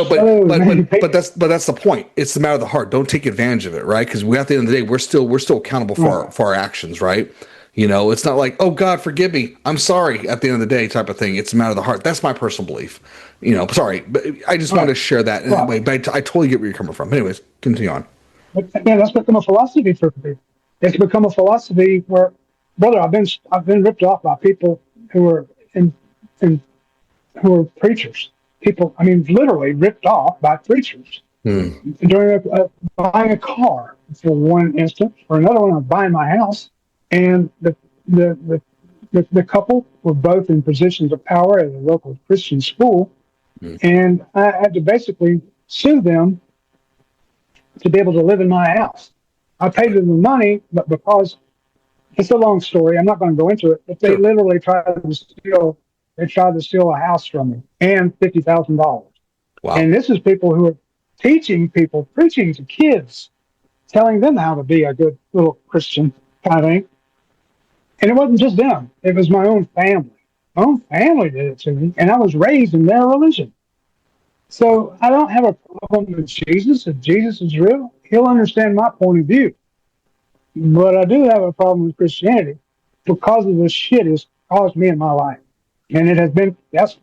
the point. It's the matter of the heart. Don't take advantage of it, right? Because at the end of the day, we're still accountable for our actions, right? It's not like, oh God, forgive me, I'm sorry. At the end of the day, type of thing. It's a matter of the heart. That's my personal belief. Sorry, but I just wanted to share that in that way. But I totally get where you're coming from. Anyways, continue on. Yeah, that's become a philosophy for people. It's become a philosophy where, brother, I've been ripped off by people who are who are preachers. People, I mean, literally ripped off by preachers. During buying a car, for one instance. For another one, I'm buying my house, and the couple were both in positions of power at a local Christian school, and I had to basically sue them to be able to live in my house. I paid them the money, but because it's a long story, I'm not going to go into it. But they literally tried to steal. They tried to steal a house from me and $50,000. Wow! And this is people who are teaching people, preaching to kids, telling them how to be a good little Christian kind of thing. And it wasn't just them; it was my own family. My own family did it to me, and I was raised in their religion. So I don't have a problem with Jesus. If Jesus is real, he'll understand my point of view. But I do have a problem with Christianity because of the shit it's caused me in my life. And it has been,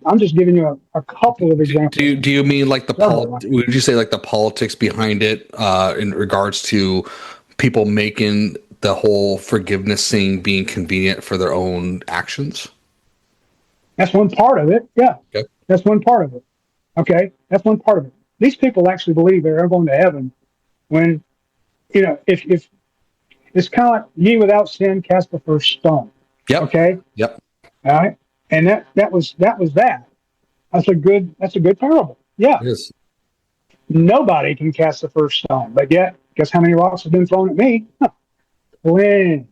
I'm just giving you a couple of examples. Do you mean like would you say like the politics behind it in regards to people making the whole forgiveness thing being convenient for their own actions? That's one part of it. Yeah. Okay. That's one part of it. Okay. That's one part of it. These people actually believe they're going to heaven when, if it's kind of like ye without sin cast the first stone. Yep. Okay. Yep. All right. And that was that. That's a good parable. Yeah. It is. Nobody can cast the first stone, but yet, guess how many rocks have been thrown at me? When,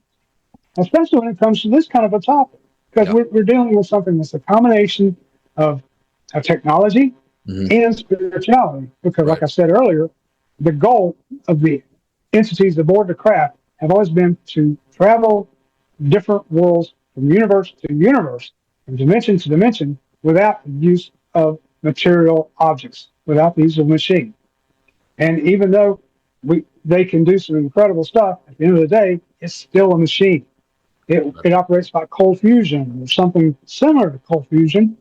especially when it comes to this kind of a topic, because we're dealing with something that's a combination of technology and spirituality. Because, like I said earlier, the goal of the entities aboard the craft have always been to travel different worlds from universe to universe, from dimension to dimension, without the use of material objects, without the use of machine. And even though they can do some incredible stuff, at the end of the day, it's still a machine. It operates by cold fusion or something similar to cold fusion.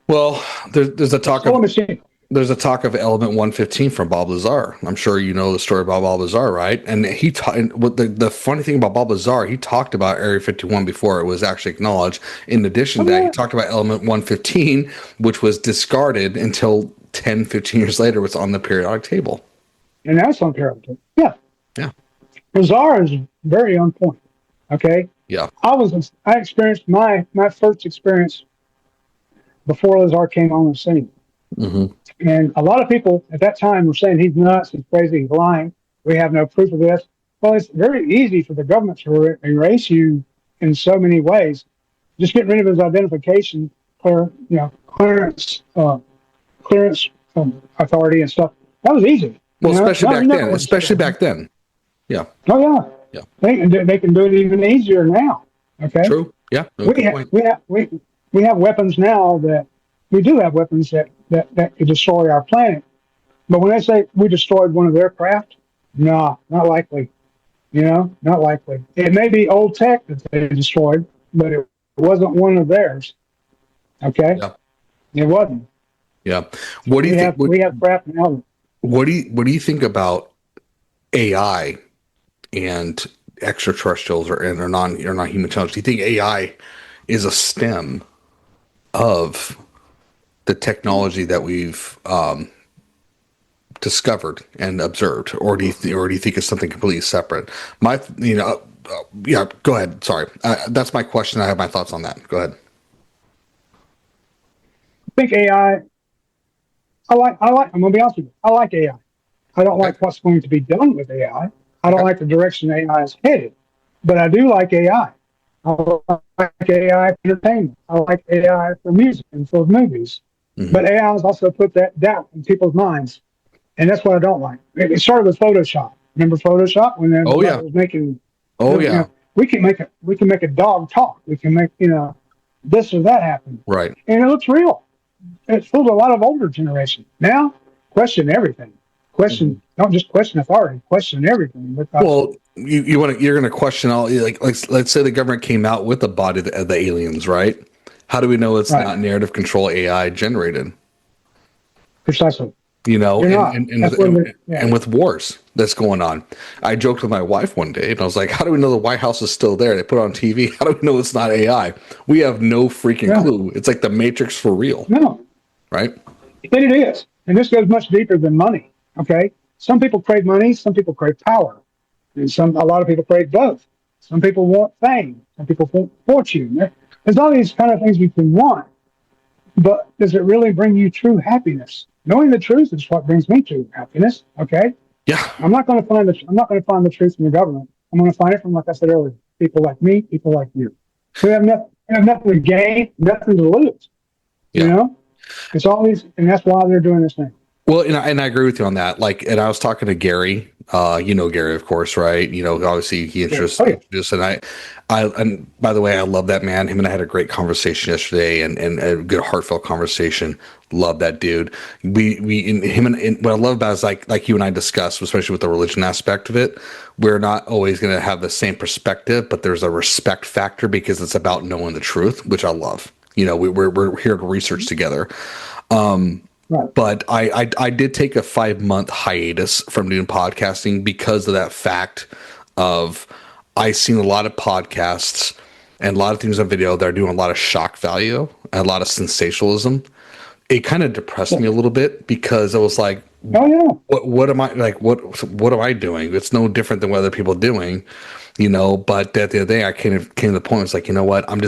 Well, there's a talk of element 115 from Bob Lazar. I'm sure you know the story about Bob Lazar, right? And the funny thing about Bob Lazar, he talked about Area 51 before it was actually acknowledged. In addition to that, he talked about element 115, which was discarded until 10, 15 years later, it's on the periodic table. And that's on parallel. Yeah. Yeah. Bizarre is very on point. Okay. Yeah. I experienced my first experience before Lazar came on the scene. Mm-hmm. And a lot of people at that time were saying he's nuts, he's crazy, he's lying. We have no proof of this. Well, it's very easy for the government to erase you in so many ways. Just getting rid of his identification, clearance authority and stuff. That was easy. Well, especially back then. Yeah. Oh yeah. Yeah. They can do it even easier now. Okay. True. Yeah. No, we have weapons now that we do have weapons that could destroy our planet. But when they say we destroyed one of their craft, no, not likely. Not likely. It may be old tech that they destroyed, but it wasn't one of theirs. Okay. Yeah. It wasn't. Yeah. What do you think? We have craft now. What do you think about AI and extraterrestrials or non-human intelligence? Do you think AI is a stem of the technology that we've discovered and observed, or do you think it's something completely separate? Yeah. Go ahead. Sorry, that's my question. I have my thoughts on that. Go ahead. I think AI. I'm gonna be honest with you. I like AI. I don't like what's going to be done with AI. I don't like the direction AI is headed, but I do like AI. I like AI for entertainment. I like AI for music and for movies. Mm-hmm. But AI has also put that doubt in people's minds, and that's what I don't like. It started with Photoshop. Remember Photoshop when was making? Oh yeah. We can make a dog talk. We can make this or that happen. Right. And it looks real. It's fooled a lot of older generation. Now, question everything. Don't just question authority. Question everything. Well, you're going to question all like let's say the government came out with the body of the aliens, right? How do we know it's not narrative control AI generated? Precisely. And with wars that's going on. I joked with my wife one day and I was like, how do we know the White House is still there? They put it on TV. How do we know it's not AI? We have no freaking clue. It's like the Matrix for real. No. Right? But it is. And this goes much deeper than money. Okay? Some people crave money, some people crave power. And a lot of people crave both. Some people want fame, some people want fortune. There's all these kind of things you can want. But does it really bring you true happiness? Knowing the truth is what brings me true happiness. Okay. Yeah. I'm not going to find the truth from the government. I'm going to find it from, like I said earlier, people like me, people like you. We have nothing to gain, nothing to lose. Yeah. It's all these, and that's why they're doing this thing. Well, and I agree with you on that. Like, and I was talking to Gary. Gary, of course, right? Obviously he introduced, and by the way, I love that man. Him and I had a great conversation yesterday, and a good heartfelt conversation. Love that dude. What I love about it is like you and I discussed, especially with the religion aspect of it. We're not always going to have the same perspective, but there's a respect factor because it's about knowing the truth, which I love. We're here to research together. Right. But I did take a 5-month hiatus from doing podcasting because of that fact of I've seen a lot of podcasts and a lot of things on video that are doing a lot of shock value and a lot of sensationalism. It kind of depressed me a little bit because I was like, what am I like? What am I doing? It's no different than what other people are doing. But at the other day I came to the point. It's like, you know what? I'm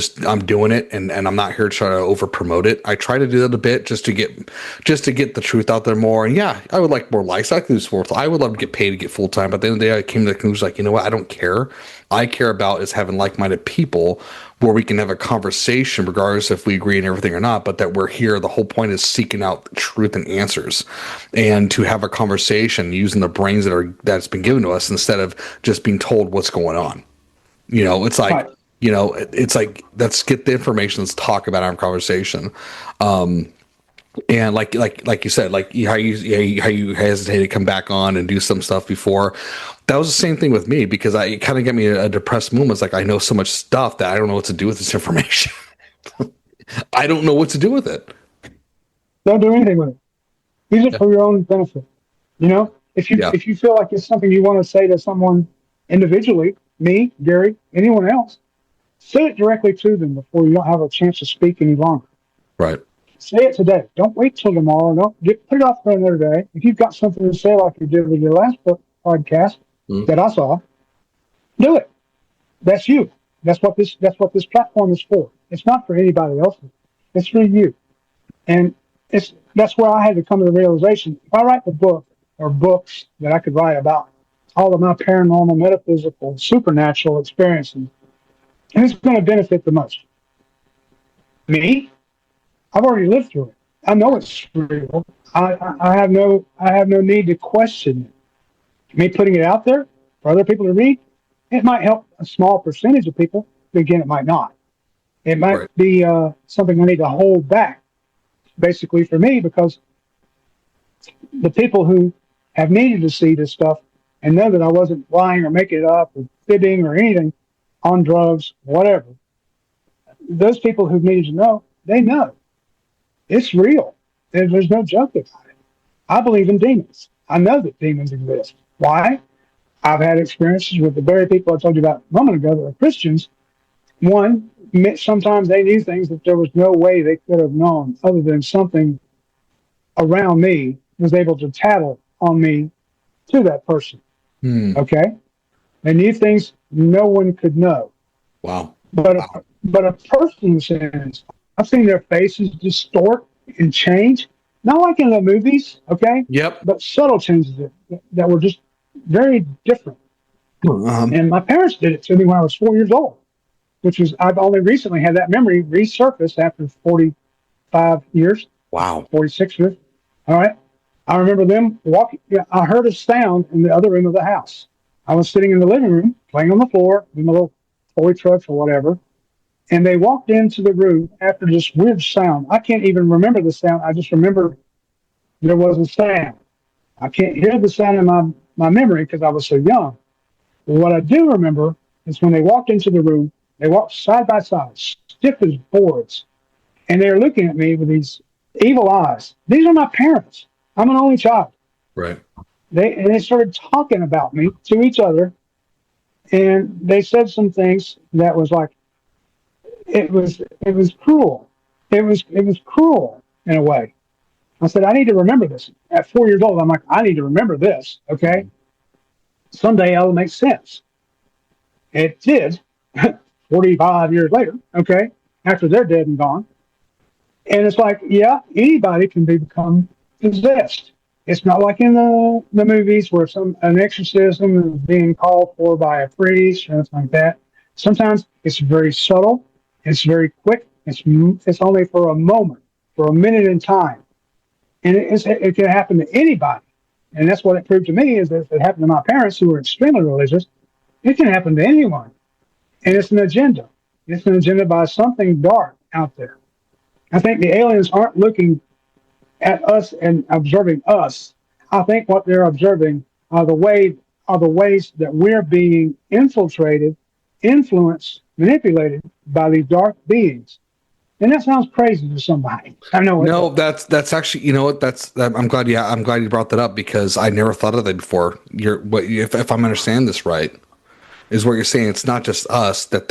doing it and I'm not here to try to over promote it. I try to do that a bit just to get the truth out there more. And yeah, I would like more likes. I would love to get paid to get full time. But at the end of the day, I came to the conclusion like, you know what? I don't care. I care about is having like-minded people where we can have a conversation regardless if we agree on everything or not, but that we're here. The whole point is seeking out truth and answers and to have a conversation using the brains that's been given to us instead of just being told what's going on. It's like, it's like, let's get the information. Let's talk about our conversation. And like you said, like how you hesitated to come back on and do some stuff before. That was the same thing with me because it kind of got me a depressed moment. It's like I know so much stuff that I don't know what to do with this information. I don't know what to do with it. Don't do anything with it. Use it for your own benefit. If you feel like it's something you want to say to someone individually, me, Gary, anyone else, say it directly to them before you don't have a chance to speak any longer. Right. Say it today. Don't wait till tomorrow. Put it off for another day. If you've got something to say, like you did with your last podcast Mm. that I saw, do it. That's you. That's what this platform is for. It's not for anybody else. It's for you. And that's where I had to come to the realization. If I write the book or books that I could write about all of my paranormal, metaphysical, supernatural experiences, who's going to benefit the most? Me? I've already lived through it. I know it's real. I have no need to question it. Me putting it out there for other people to read, it might help a small percentage of people. But again, it might not. It might Right. be something I need to hold back, basically for me, because the people who have needed to see this stuff and know that I wasn't lying or making it up or fibbing or anything on drugs, whatever. Those people who've needed to know, they know. It's real. There's no joke about it. I believe in demons. I know that demons exist. Why? I've had experiences with the very people I told you about a moment ago that are Christians. One, sometimes they knew things that there was no way they could have known other than something around me was able to tattle on me to that person. Hmm. Okay? They knew things no one could know. Wow. But Wow. but a person says, I've seen their faces distort and change, not like in the movies, okay? Yep. But subtle changes that were just very different. And my parents did it to me when I was 4 years old, which is I've only recently had that memory resurface after 45 years, Wow. 46 years. All right. I remember them walking. I heard a sound in the other room of the house. I was sitting in the living room, playing on the floor in my little toy trucks or whatever. And they walked into the room after this weird sound. I can't even remember the sound. I just remember there was a sound. I can't hear the sound in my memory because I was so young. But what I do remember is when they walked into the room, they walked side by side, stiff as boards. And they were looking at me with these evil eyes. These are my parents. I'm an only child. Right. They started talking about me to each other. And they said some things that was like, it was cruel. It was cruel in a way. I said, I need to remember this. At 4 years old, I'm like, I need to remember this. Okay. Someday it'll make sense. It did 45 years later. Okay. After they're dead and gone. And it's like, yeah, anybody can become possessed. It's not like in the movies where an exorcism is being called for by a priest or anything like that. Sometimes it's very subtle. It's very quick. It's only for a moment, for a minute in time. And it can happen to anybody. And that's what it proved to me is that if it happened to my parents who were extremely religious, it can happen to anyone. And it's an agenda. It's an agenda by something dark out there. I think the aliens aren't looking at us and observing us. I think what they're observing are the ways that we're being infiltrated, influenced, manipulated by these dark beings. And that sounds crazy to somebody. I know. No, that's actually, you know what, I'm glad you brought that up because I never thought of that before. If I'm understanding this right, is what you're saying. It's not just us that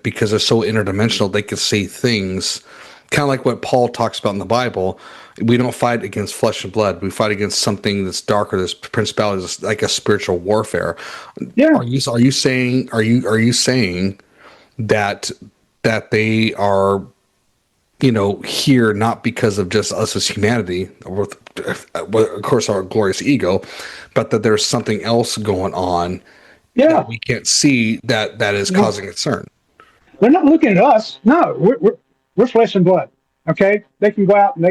because they're so interdimensional, they can see things kind of like what Paul talks about in the Bible. We don't fight against flesh and blood. We fight against something that's darker. This principality is like a spiritual warfare. Yeah. Are you saying that they are, here not because of just us as humanity, with of course our glorious ego, but that there's something else going on that we can't see that is causing concern? They're not looking at us. No, we're flesh and blood. Okay, they can go out and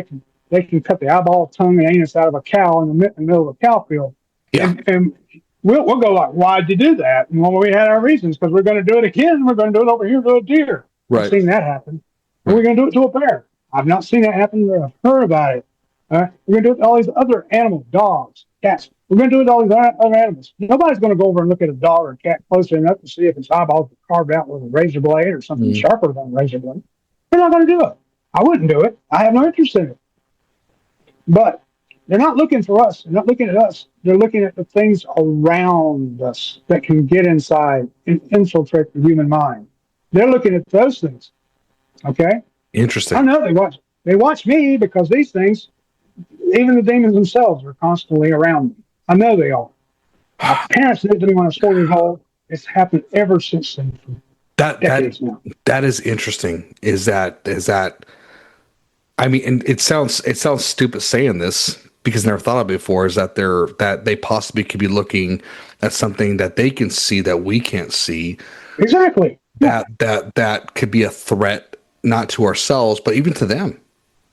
they can cut the eyeball, tongue, and anus out of a cow in the middle of a cow field. Yeah. And we'll go like, why'd you do that? And well, we had our reasons because we're going to do it again. We're going to do it over here to a deer. Right. I've seen that happen. And we're going to do it to a bear. I've not seen that happen, but I've heard about it. We're going to do it to all these other animals, dogs, cats. We're going to do it to all these other animals. Nobody's going to go over and look at a dog or a cat closely enough to see if its eyeballs are carved out with a razor blade or something sharper than a razor blade. They're not going to do it. I wouldn't do it. I have no interest in it. But they're not looking for us. They're not looking at us. They're looking at the things around us that can get inside and infiltrate the human mind. They're looking at those things. Okay? Interesting. I know they watch. They watch me because these things, even the demons themselves, are constantly around me. I know they are. My parents did it to me when I was 4 years old. It's happened ever since then, for That decades now. that is interesting. Is that I mean, and it sounds stupid saying this because I never thought of it before. Is that they possibly could be looking at something that they can see that we can't see. Exactly. Yeah. That could be a threat not to ourselves, but even to them.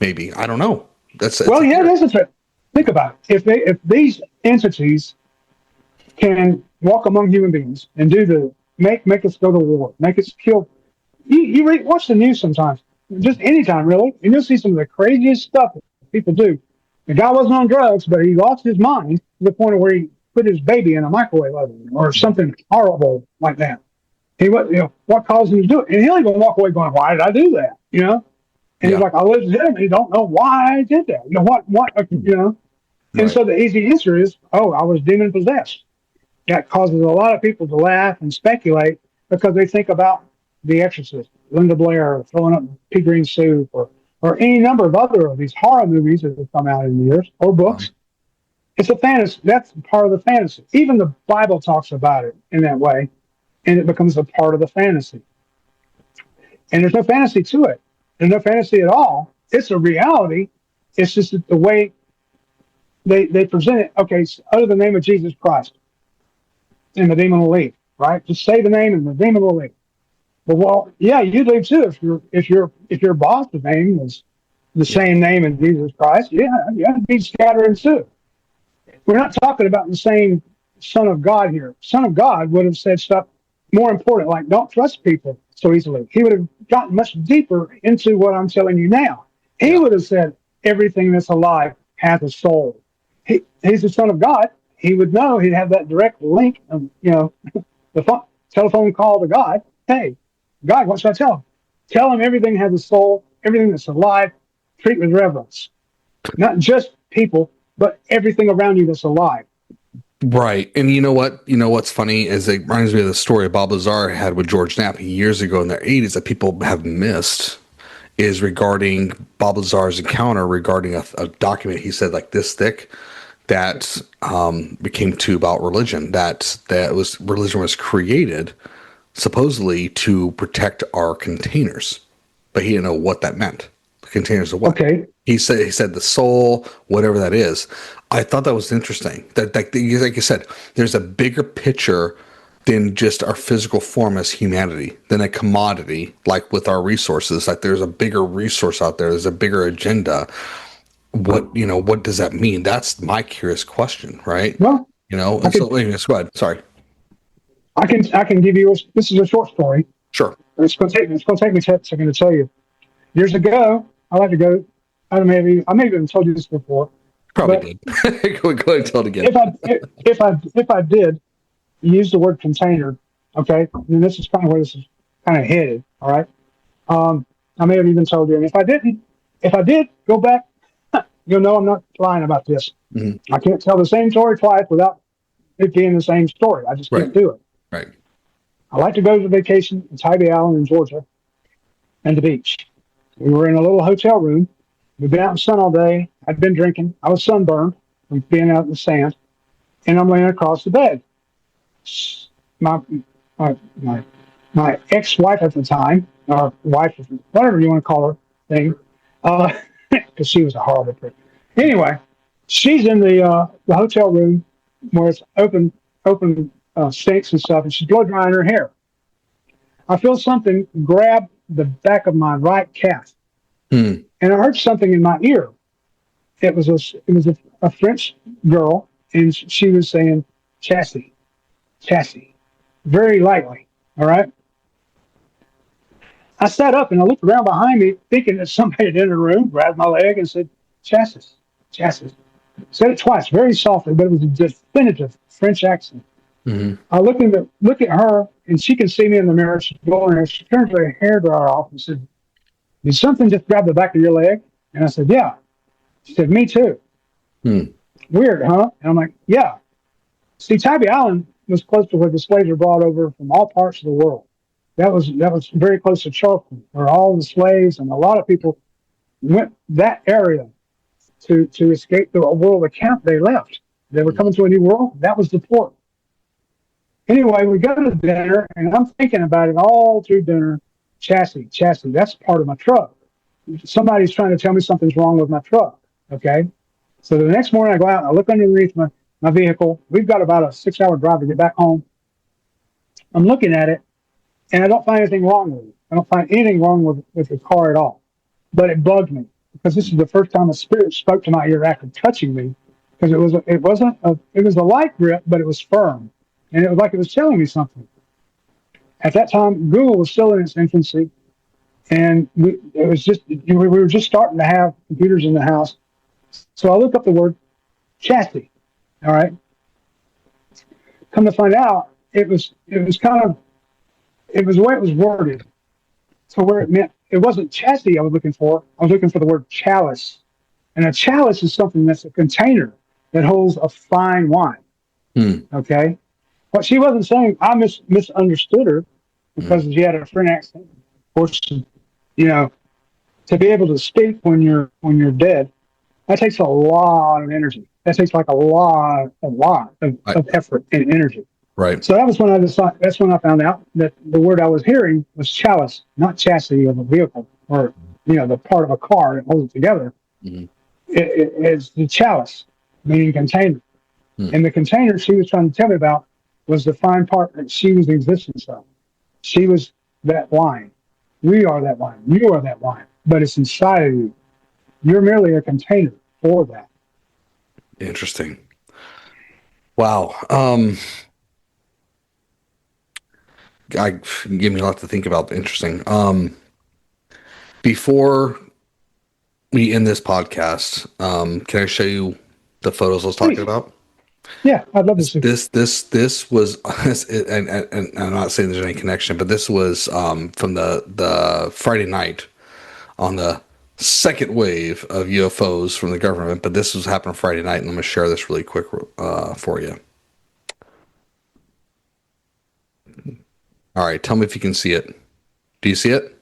Maybe I don't know. That's Well, yeah, that's a threat. Think about it. If these entities can walk among human beings and do the make us go to war, make us kill. Watch the news sometimes, just anytime really, and you'll see some of the craziest stuff that people do. The guy wasn't on drugs, but he lost his mind to the point of where he put his baby in a microwave oven or something horrible like that. What caused him to do it? And he'll even walk away going, "Why did I do that?" And he's like, "I was him. He don't know why I did that. And Right. so the easy answer is, "Oh, I was demon possessed." That causes a lot of people to laugh and speculate because they think about The Exorcist, Linda Blair throwing up pea green soup, or any number of other of these horror movies that have come out in the years, or books. It's a fantasy. That's part of the fantasy. Even the Bible talks about it in that way, and it becomes a part of the fantasy. And there's no fantasy to it. There's no fantasy at all. It's a reality. It's just that the way they present it. Okay, so utter the name of Jesus Christ, and the demon will leave. Right? Just say the name, and the demon will leave. Well, yeah, you'd leave too if your boss's name was the same name as Jesus Christ. Yeah, you'd be scattering too. We're not talking about the same Son of God here. Son of God would have said stuff more important, like don't trust people so easily. He would have gotten much deeper into what I'm telling you now. He would have said everything that's alive has a soul. He's the Son of God. He would know. He'd have that direct link of the telephone call to God. Hey, God, what should I tell him? Tell him everything has a soul, everything that's alive, treat with reverence. Not just people, but everything around you that's alive. Right. And you know what? You know what's funny is it reminds me of the story Bob Lazar had with George Knapp years ago in the 80s that people have missed is regarding Bob Lazar's encounter regarding a document he said like this thick that became to about religion, that religion was created supposedly to protect our containers, but he didn't know what that meant. The containers of what? Okay. He said the soul, whatever that is. I thought that was interesting. That like you said, there's a bigger picture than just our physical form as humanity, than a commodity like with our resources. Like there's a bigger resource out there. There's a bigger agenda. What does that mean? That's my curious question, right? Well, So anyways, go ahead. Sorry. I can give you this is a short story. Sure. It's going to take me a second to tell you. Years ago, I like to go. I may have even told you this before. Probably did. Go ahead and tell it again. If I did use the word container, okay, then this is kind of where this is kind of headed. All right. I may have even told you, and if I did, go back. You'll know I'm not lying about this. Mm-hmm. I can't tell the same story twice without it being the same story. I just can't do it. Right. I like to go to vacation in Tybee Island in Georgia and the beach. We were in a little hotel room. We'd been out in the sun all day. I'd been drinking. I was sunburned from being out in the sand. And I'm laying across the bed. My ex-wife at the time, or wife, whatever you want to call her, thing, because she was a horrible person. Anyway, she's in the hotel room where it's open sinks and stuff, and she's blow drying her hair. I feel something grab the back of my right calf, and I heard something in my ear. It was a French girl, and she was saying "chassis," very lightly. All right. I sat up and I looked around behind me, thinking that somebody had entered the room, grabbed my leg, and said "chassis." Said it twice, very softly, but it was a definitive French accent. Mm-hmm. I look at her, and she can see me in the mirror. She's going there. She turns her hairdryer off and said, "Did something just grab the back of your leg?" And I said, "Yeah." She said, "Me too." Weird, huh? And I'm like, "Yeah." See, Tybee Island was close to where the slaves were brought over from all parts of the world. That was very close to Charleston, where all the slaves and a lot of people went that area to escape the world of camp they left. They were coming to a new world. That was the port. Anyway, we go to dinner, and I'm thinking about it all through dinner. Chassis. That's part of my truck. Somebody's trying to tell me something's wrong with my truck. Okay. So the next morning, I go out and I look underneath my vehicle. We've got about a 6-hour drive to get back home. I'm looking at it, and I don't find anything wrong with it. I don't find anything wrong with the car at all. But it bugged me because this is the first time a spirit spoke to my ear after touching me. Because it was a light grip, but it was firm, and it was like it was telling me something. At that time, Google was still in its infancy, and we were just starting to have computers in the house. So I looked up the word chassis. All right. Come to find out, it was the way it was worded. So where it meant, it wasn't chassis I was looking for. I was looking for the word chalice. And a chalice is something that's a container that holds a fine wine. Okay? But she wasn't saying, I misunderstood her because she had a French accent. Of course, to be able to speak when you're dead, that takes a lot of energy. That takes like a lot of effort and energy. Right. So that's when I found out that the word I was hearing was chalice, not chassis of a vehicle or, the part of a car that holds it together. Mm-hmm. It's the chalice, meaning container. And the container she was trying to tell me about was the fine part that she was the existence of. She was that wine. We are that wine. You are that wine. But it's inside of you. You're merely a container for that. Interesting. Wow. Give me a lot to think about. Interesting. Before we end this podcast, can I show you the photos I was talking about? Yeah, I'd love to see. This was, and I'm not saying there's any connection, but this was from the Friday night on the second wave of UFOs from the government. But this was happening Friday night, and I'm going to share this really quick for you. All right, tell me if you can see it. Do you see it?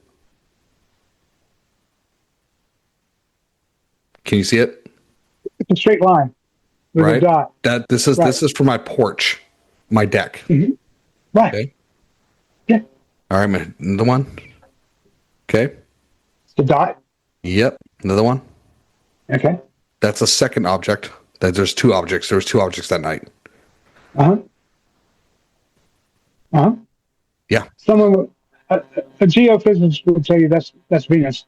Can you see it? It's a straight line with right? a dot. This is for my porch, my deck. Mm-hmm. Right. Okay. Yeah. All right, another one. Okay. It's the dot. Yep. Another one. Okay. That's a second object. There's two objects. There was two objects that night. Yeah. Someone, a geophysicist would tell you that's Venus.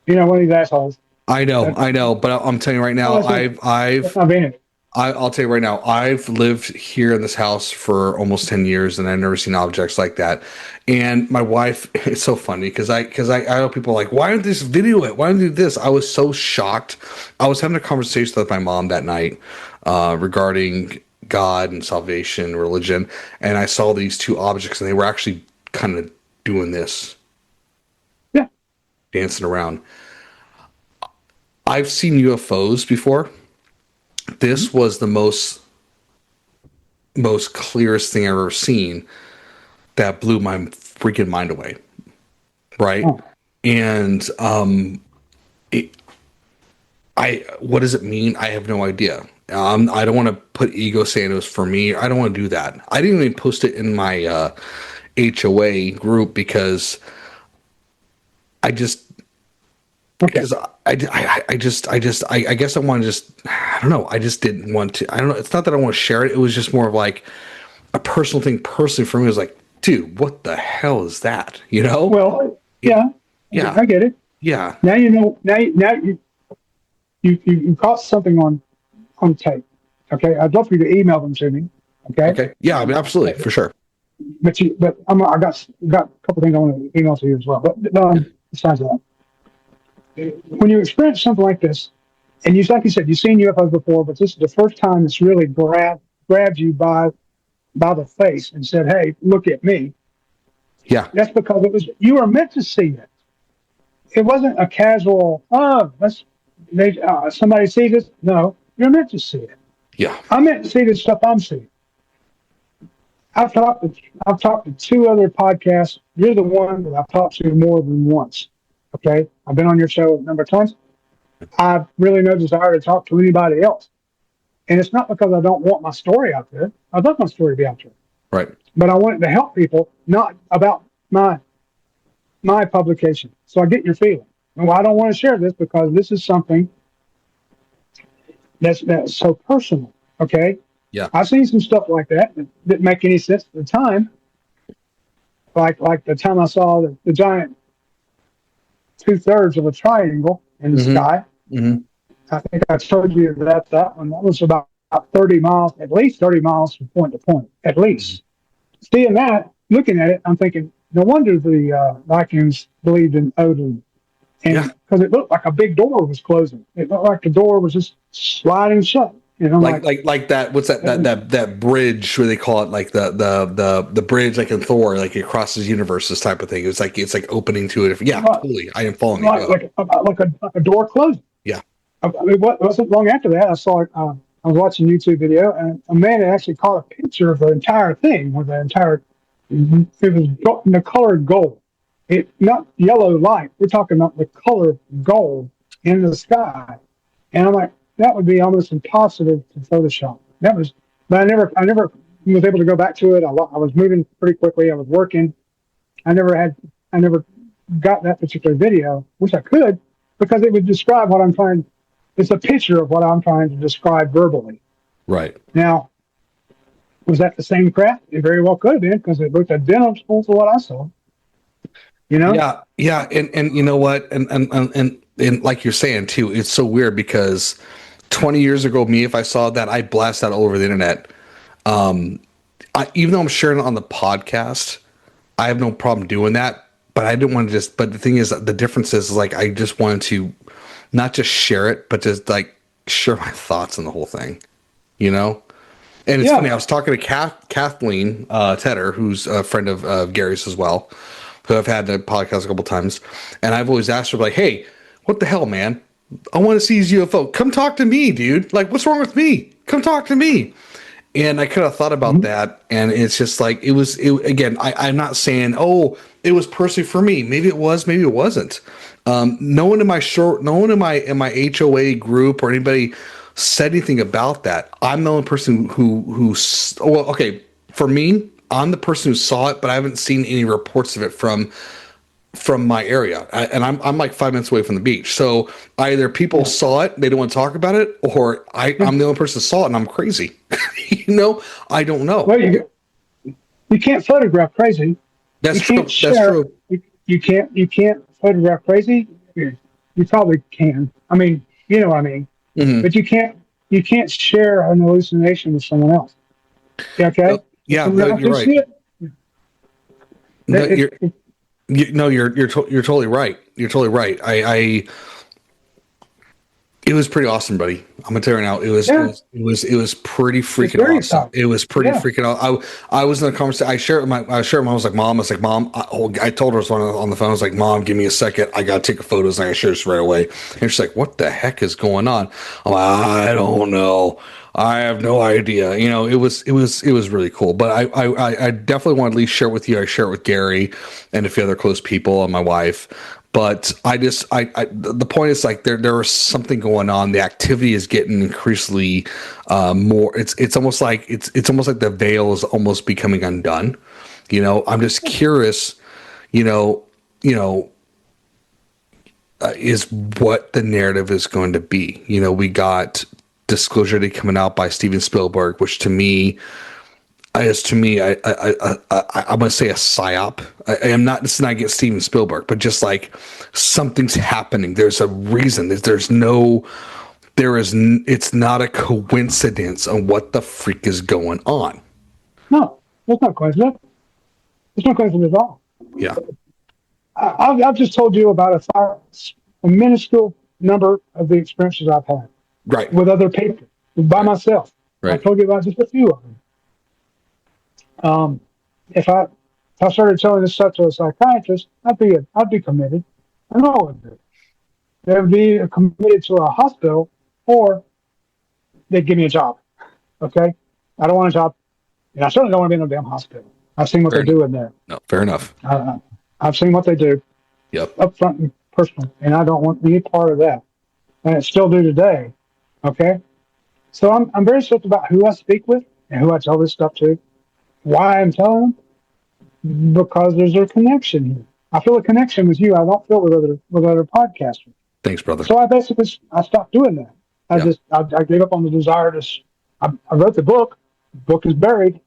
One of these assholes. I know, but I'm telling you right now, that's not Venus. I'll tell you right now, I've lived here in this house for almost 10 years, and I've never seen objects like that. And my wife, it's so funny because I know people are like, why don't they just video it? Why don't they do this? I was so shocked. I was having a conversation with my mom that night regarding God and salvation, religion, and I saw these two objects, and they were actually kind of doing this. Yeah. Dancing around. I've seen UFOs before. This was the most clearest thing I've ever seen that blew my freaking mind away. Right? Oh. And what does it mean? I have no idea. I don't want to put ego saying it was for me. I don't want to do that. I didn't even post it in my HOA group because I guess I want to just, I don't know. I just didn't want to, I don't know. It's not that I want to share it. It was just more of like a personal thing. Personally for me, it was like, dude, what the hell is that? Well, yeah. I get it. Yeah. Now you caught something on tape. Okay. I'd love for you to email them to me. Okay. Okay. Yeah, I mean, absolutely. For sure. But I got a couple things I want to email to you as well. But besides that, when you experience something like this, and like you said, you've seen UFOs before, but this is the first time it's really grabbed you by the face and said, "Hey, look at me." Yeah, that's because you were meant to see it. It wasn't a casual, somebody see this. No, you're meant to see it. Yeah, I'm meant to see the stuff I'm seeing. I've talked to two other podcasts. You're the one that I've talked to more than once. Okay, I've been on your show a number of times. I have really no desire to talk to anybody else. And it's not because I don't want my story out there. I'd love my story to be out there. Right. But I want it to help people, not about my publication. So I get your feeling. And I don't want to share this because this is something that's so personal. Okay. Yeah. I've seen some stuff like that didn't make any sense at the time. Like the time I saw the giant 2/3 of a triangle in the sky. Mm-hmm. I think I told you that one. That was about 30 miles, at least 30 miles from point to point, at least. Seeing that, looking at it, I'm thinking, no wonder the Vikings believed in Odin. And because it looked like a big door was closing. It looked like the door was just sliding shut. You know, like that. What's that bridge? Where they call it like the bridge, like in Thor, like it crosses universes type of thing. It's like opening to it. Yeah, totally. I am following you. Like a door closing. Yeah. I mean, it wasn't long after that I saw it. I was watching a YouTube video, and a man had actually caught a picture of the entire thing, with the entire. It was in the color gold. It not yellow light. We're talking about the color gold in the sky, and I'm like, that would be almost impossible to Photoshop. But I never was able to go back to it. I was moving pretty quickly. I was working. I never got that particular video. Wish I could, because it would describe what I'm trying. It's a picture of what I'm trying to describe verbally. Right. Now, was that the same craft? It very well could have been, because it looked identical to what I saw. You know? Yeah, and you know what? And like you're saying too, it's so weird because 20 years ago, me, if I saw that, I'd blast that all over the internet. Even though I'm sharing it on the podcast, I have no problem doing that. But I didn't want to just. But the thing is, the difference is like I just wanted to not just share it, but just like share my thoughts on the whole thing. You know. And it's funny. I was talking to Kathleen Tedder, who's a friend of Gary's as well, who I've had the podcast a couple times, and I've always asked her like, "Hey, what the hell, man? I want to see his UFO. Come talk to me, dude. Like, what's wrong with me? Come talk to me." And I kind of thought about that, and it's just like again. I'm not saying, oh, it was personally for me. Maybe it was, maybe it wasn't. No one in my HOA group or anybody said anything about that. I'm the only person who well, okay, for me, I'm the person who saw it, but I haven't seen any reports of it from my area, and I'm like 5 minutes away from the beach. So either people saw it, they don't want to talk about it, or I'm the only person who saw it, and I'm crazy. You know, I don't know. Well, you can't photograph crazy. That's true. That's true. You can't photograph crazy. You probably can. I mean, you know what I mean. Mm-hmm. But you can't share an hallucination with someone else. Okay. Yeah, no, you're right. You're totally right. You're totally right. It was pretty awesome, buddy. I'm gonna tell you right now. It was pretty freaking awesome. It was pretty freaking awesome. I was in a conversation. I shared with my. I was like, Mom. I told her on the phone. I was like, Mom, give me a second. I gotta take photos. And I shared this right away. And she's like, what the heck is going on? I'm like, I don't know. I have no idea. You know, it was really cool. But I definitely want to at least share it with you. I share it with Gary and a few other close people and my wife. But the point is like there is something going on. The activity is getting increasingly more. It's almost like it's almost like the veil is almost becoming undone. You know, I'm just curious. Is what the narrative is going to be. You know, we got Disclosure Day coming out by Steven Spielberg, which to me, I'm going to say a psyop. I am not, this is not against Steven Spielberg, but just like something's happening. There's a reason. It's not a coincidence on what the freak is going on. No, that's not coincidence. It's not coincidence at all. Yeah. I've just told you about a minuscule number of the experiences I've had. Right. With other people, by myself. Right. I told you about just a few of them. If I started telling this stuff to a psychiatrist, I'd be committed. I know I would be. They would be committed to a hospital, or they'd give me a job. Okay? I don't want a job, and I certainly don't want to be in a damn hospital. I've seen what they do in there. No, fair enough. I've seen what they do. Yep. Up front and personal, and I don't want any part of that. and it still do today. Okay, so I'm very strict about who I speak with and who I tell this stuff to. Why I'm telling them? Because there's a connection here. I feel a connection with you. I don't feel with other podcasters. Thanks, brother. So I stopped doing that. I gave up on the desire to. I wrote the book. The book is buried.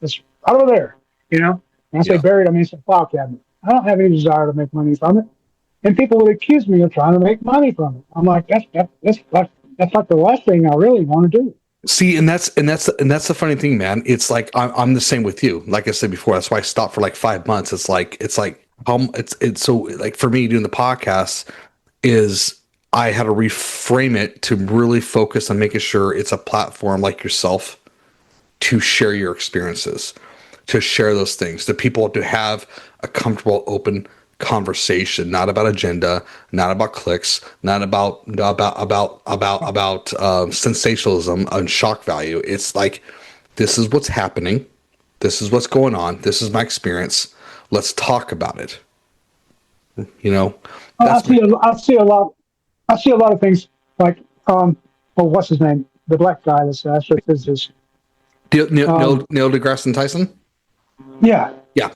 It's right over there. You know, when I say buried, I mean it's a file cabinet. I don't have any desire to make money from it. And people would accuse me of trying to make money from it. I'm like, that's like the last thing I really want to do. See, and that's the funny thing, man. It's like I'm the same with you. Like I said before, that's why I stopped for like 5 months. It's so like for me doing the podcast is I had to reframe it to really focus on making sure it's a platform like yourself to share your experiences, to share those things, to people to have a comfortable, open conversation, not about agenda, not about clicks, not about sensationalism and shock value. It's like, this is what's happening, this is what's going on, this is my experience. Let's talk about it. You know, I see a lot of things like what's his name? The black guy that's an astrophysicist. Neil deGrasse Tyson. Yeah.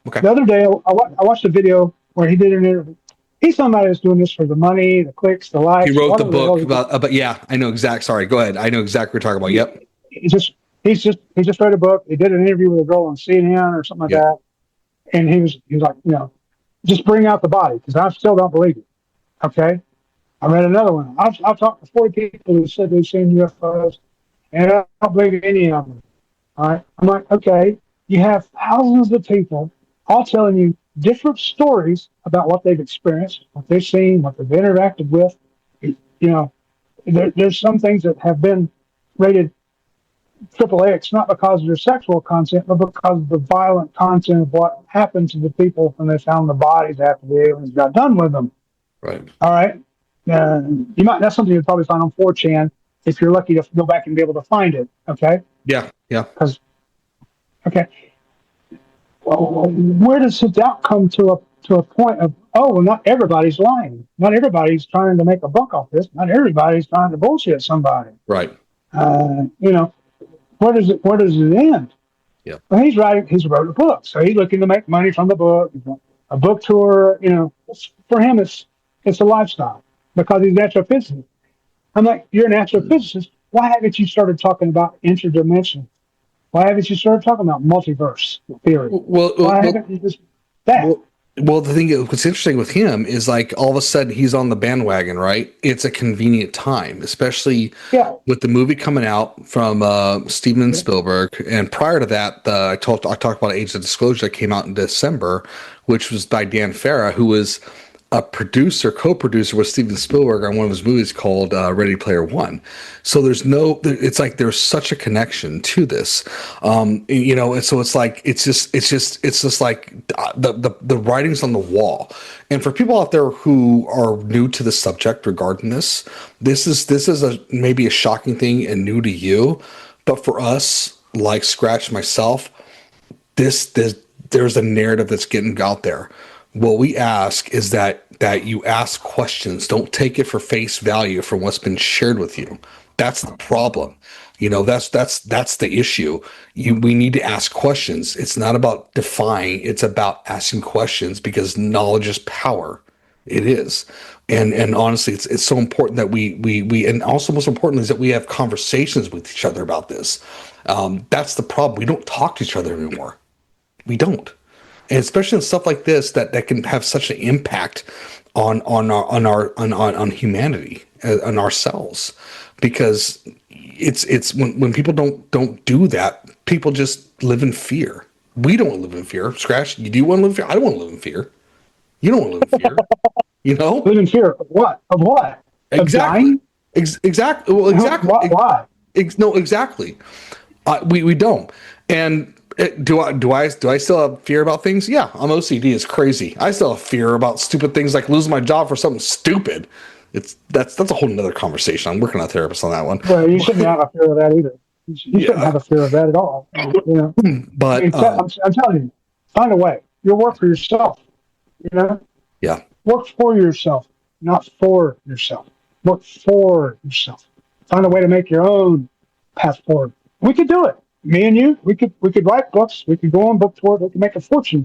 Okay. The other day, I watched a video where he did an interview. He's somebody that's doing this for the money, the clicks, the likes. He wrote the book about, yeah, I know exact. Sorry, go ahead. I know exactly what you're talking about. Yep. He just wrote a book. He did an interview with a girl on CNN or something like that, and he was like, just bring out the body, because I still don't believe it. Okay. I read another one. I've talked to 40 people who said they've seen UFOs, and I don't believe any of them. All right. I'm like, okay, you have thousands of people all telling you different stories about what they've experienced, what they've seen, what they've interacted with. There's some things that have been rated XXX, not because of their sexual content, but because of the violent content of what happened to the people when they found the bodies after the aliens got done with them. Right. All right. That's something you'd probably find on 4chan if you're lucky to go back and be able to find it. Okay. Yeah. Okay. Well, where does the doubt come to a point of, not everybody's lying. Not everybody's trying to make a buck off this. Not everybody's trying to bullshit somebody. Right. Where does it end? Yeah. Well, he's wrote a book, so he's looking to make money from the book. A book tour, for him it's a lifestyle because he's an astrophysicist. I'm like, you're an astrophysicist. Why haven't you started talking about interdimension? Why haven't you started talking about multiverse theory? Why haven't you just that? Well, the thing, what's interesting with him is like all of a sudden he's on the bandwagon, right? It's a convenient time, especially with the movie coming out from Steven Spielberg. And prior to that, I talked about Age of Disclosure that came out in December, which was by Dan Farah, who was a co-producer with Steven Spielberg on one of his movies called Ready Player One. So it's like there's such a connection to this, and so it's just like the writing's on the wall. And for people out there who are new to the subject regarding this is maybe a shocking thing and new to you, but for us, like Skratch, myself, there's a narrative that's getting out there. What we ask is that you ask questions. Don't take it for face value from what's been shared with you. That's the problem. That's the issue. We need to ask questions. It's not about defying. It's about asking questions because knowledge is power. It is. And honestly, it's so important that we and also most importantly is that we have conversations with each other about this. That's the problem. We don't talk to each other anymore. We don't. And especially in stuff like this that can have such an impact on humanity, on ourselves, because it's when people don't do that, people just live in fear. We don't live in fear. Skratch, do you want to live in fear? I don't want to live in fear. You don't want to live in fear. Live in fear of what? Of what? Exactly. Exactly. Well, exactly. Why? No, exactly. We don't. And do I still have fear about things? Yeah, I'm OCD. It's crazy. I still have fear about stupid things like losing my job for something stupid. That's a whole nother conversation. I'm working on a therapist on that one. Well, you shouldn't have a fear of that either. You shouldn't have a fear of that at all. But I'm telling you, find a way. You'll work for yourself. Yeah. Work for yourself, not for yourself. work for yourself. Find a way to make your own path forward. We could do it. Me and you, we could write books. We could go on book tour. We could make a fortune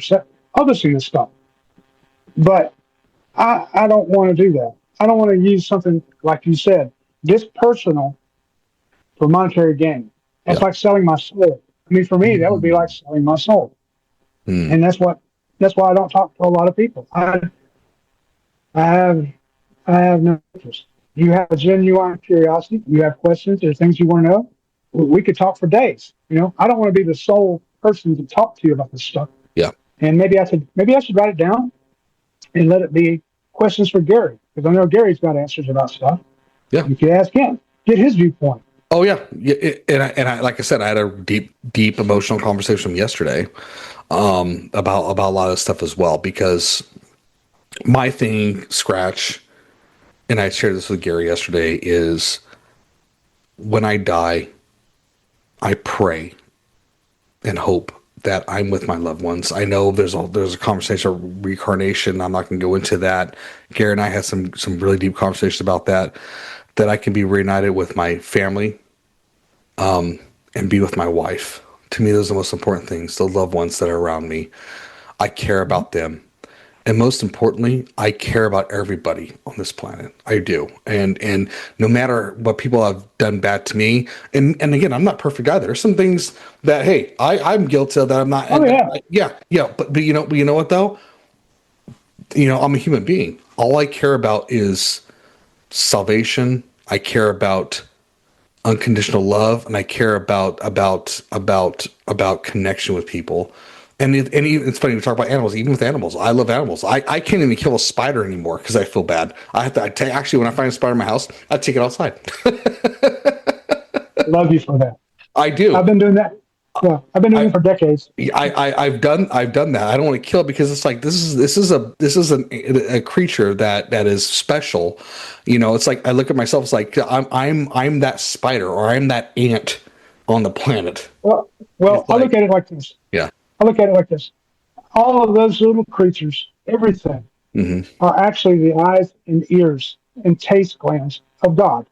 publishing this stuff. But I don't want to do that. I don't want to use something like you said, this personal for monetary gain. That's like selling my soul. I mean, for me, that would be like selling my soul. And that's why I don't talk to a lot of people. I have no interest. You have a genuine curiosity. You have questions. There's things you want to know. We could talk for days. I don't want to be the sole person to talk to you about this stuff. Yeah. And maybe I should write it down and let it be questions for Gary, because I know Gary's got answers about stuff. Yeah. You could ask him, get his viewpoint. Oh yeah, and I like I said, I had a deep emotional conversation yesterday about a lot of stuff as well, because my thing, Skratch, and I shared this with Gary yesterday, is when I die, I pray and hope that I'm with my loved ones. I know there's a conversation of reincarnation. I'm not going to go into that. Gary and I had some really deep conversations about that I can be reunited with my family, and be with my wife. To me, those are the most important things, the loved ones that are around me. I care about them. And most importantly, I care about everybody on this planet. I do. And no matter what people have done bad to me, and again, I'm not perfect either. There's some things that, hey, I'm guilty of that I'm not. Oh, yeah. Yeah. But you know what though? I'm a human being. All I care about is salvation. I care about unconditional love, and I care about connection with people. And it's funny, we talk about animals. Even with animals, I love animals. I can't even kill a spider anymore because I feel bad. Actually, when I find a spider in my house, I take it outside. Love you for that. I do. I've been doing that. Yeah, I've been doing it for decades. I've done that. I don't want to kill it because it's like this is a creature that is special. It's like I look at myself. It's like I'm that spider, or I'm that ant on the planet. Well, I look at it like this. Yeah. I look at it like this. All of those little creatures, everything, are actually the eyes and ears and taste glands of God.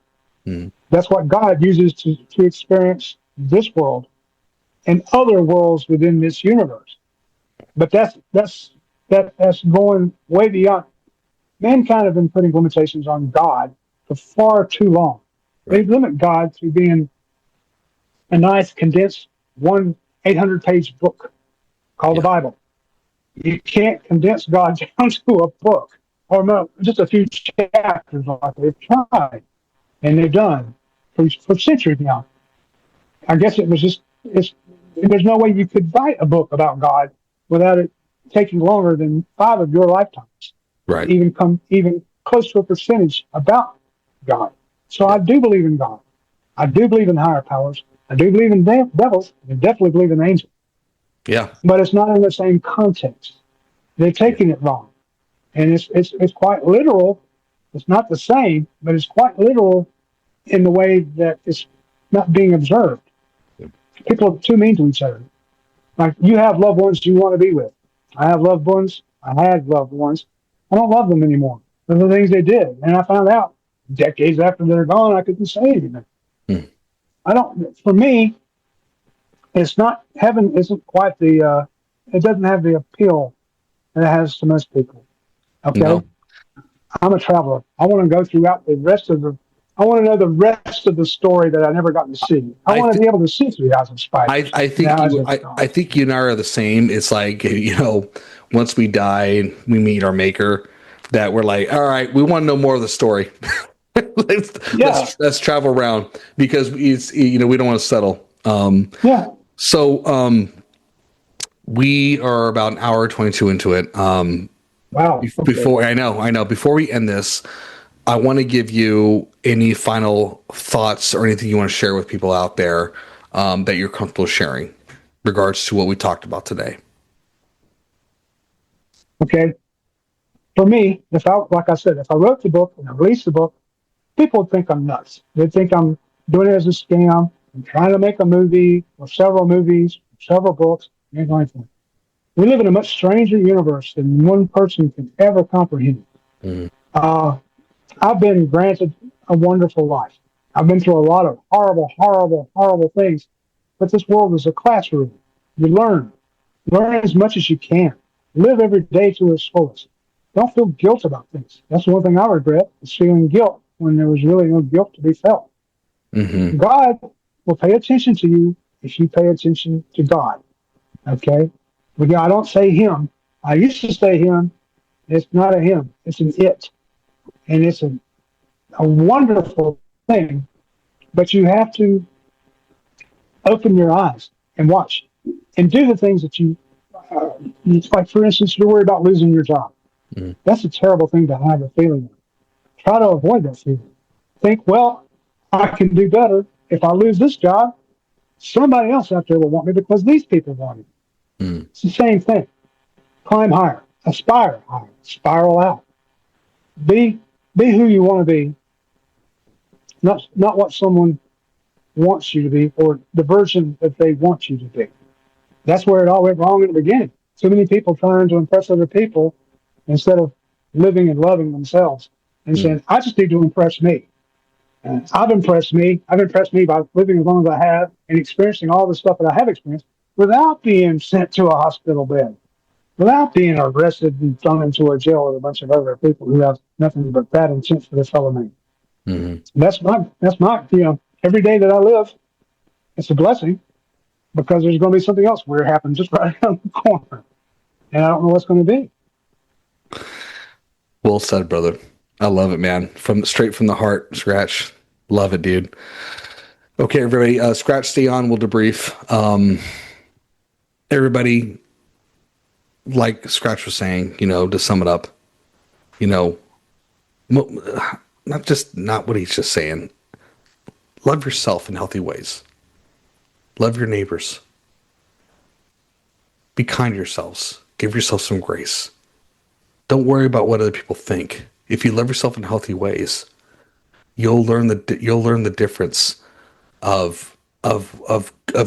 Mm-hmm. That's what God uses to experience this world and other worlds within this universe. But that's going way beyond. Mankind have been putting limitations on God for far too long. Right. They limit God to being a nice condensed 800-page book called the Bible. You can't condense God down to a book or no, just a few chapters like they've tried and they've done for centuries now. I guess there's no way you could write a book about God without it taking longer than 5 of your lifetimes. Right. Even close to a percentage about God. So I do believe in God. I do believe in higher powers. I do believe in devils. I definitely believe in angels. Yeah. But it's not in the same context. They're taking it wrong. And it's quite literal. It's not the same, but it's quite literal in the way that it's not being observed. People are too mean to each other. Like, you have loved ones you want to be with. I have loved ones. I had loved ones. I don't love them anymore. For the things they did. And I found out decades after they're gone, I couldn't say anything. For me, it's not, heaven isn't quite it doesn't have the appeal that it has to most people. Okay? No. I'm a traveler. I want to go throughout I want to know the rest of the story that I never got to see. I want to be able to see through the eyes of spiders. I think you and I are the same. It's like, once we die, we meet our maker, that we're like, all right, we want to know more of the story. let's travel around, because we don't want to settle. So we are about an hour 22 into it. Wow. Before I know, before we end this, I want to give you any final thoughts or anything you want to share with people out there that you're comfortable sharing, regards to what we talked about today. Okay. For me, like I said, if I wrote the book and I released the book, people would think I'm nuts. They'd think I'm doing it as a scam. I'm trying to make a movie or several movies, several books. We live in a much stranger universe than one person can ever comprehend. Mm-hmm. I've been granted a wonderful life. I've been through a lot of horrible, horrible, horrible things, but this world is a classroom. You learn as much as you can. Live every day to its fullest. Don't feel guilt about things. That's the one thing I regret, is feeling guilt when there was really no guilt to be felt. Mm-hmm. God will pay attention to you if you pay attention to God. Okay? But yeah, I don't say him. I used to say him. It's not a him. It's an it. And it's a wonderful thing. But you have to open your eyes and watch and do the things that it's like, for instance, you're worried about losing your job. Mm-hmm. That's a terrible thing to have a feeling of. Try to avoid that feeling. Think, well, I can do better. If I lose this job, somebody else out there will want me because these people want me. Mm-hmm. It's the same thing. Climb higher, aspire higher, spiral out. Be who you want to be, not what someone wants you to be or the version that they want you to be. That's where it all went wrong in the beginning. Too many people trying to impress other people instead of living and loving themselves and saying, I just need to impress me. And I've impressed me. I've impressed me by living as long as I have and experiencing all the stuff that I have experienced without being sent to a hospital bed, without being arrested and thrown into a jail with a bunch of other people who have nothing but bad intent for their fellow man. Mm-hmm. That's my, every day that I live, it's a blessing because there's going to be something else weird happen just right around the corner. And I don't know what's going to be. Well said, brother. I love it, man. Straight from the heart, Skratch. Love it, dude. Okay, everybody. Skratch, stay on. We'll debrief. Everybody, like Skratch was saying, to sum it up, not what he's just saying. Love yourself in healthy ways. Love your neighbors. Be kind to yourselves. Give yourself some grace. Don't worry about what other people think. If you love yourself in healthy ways, you'll learn the difference of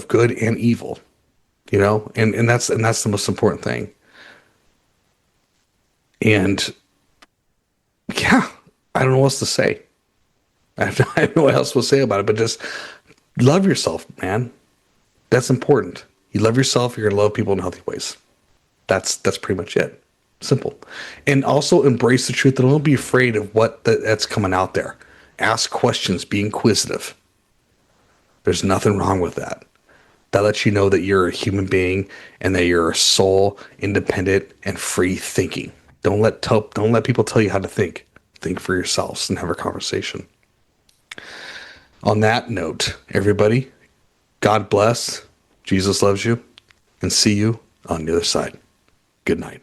good and evil. And that's the most important thing. And yeah, I don't know what else to say. I don't know what else to say about it, but just love yourself, man. That's important. You love yourself, you're gonna love people in healthy ways. That's pretty much it. Simple. And also embrace the truth and don't be afraid of that's coming out there. Ask questions, be inquisitive. There's nothing wrong with that. That lets you know that you're a human being and that you're a soul, independent and free thinking. Don't let people tell you how to think. Think for yourselves and have a conversation. On that note, everybody, God bless. Jesus loves you, and see you on the other side. Good night.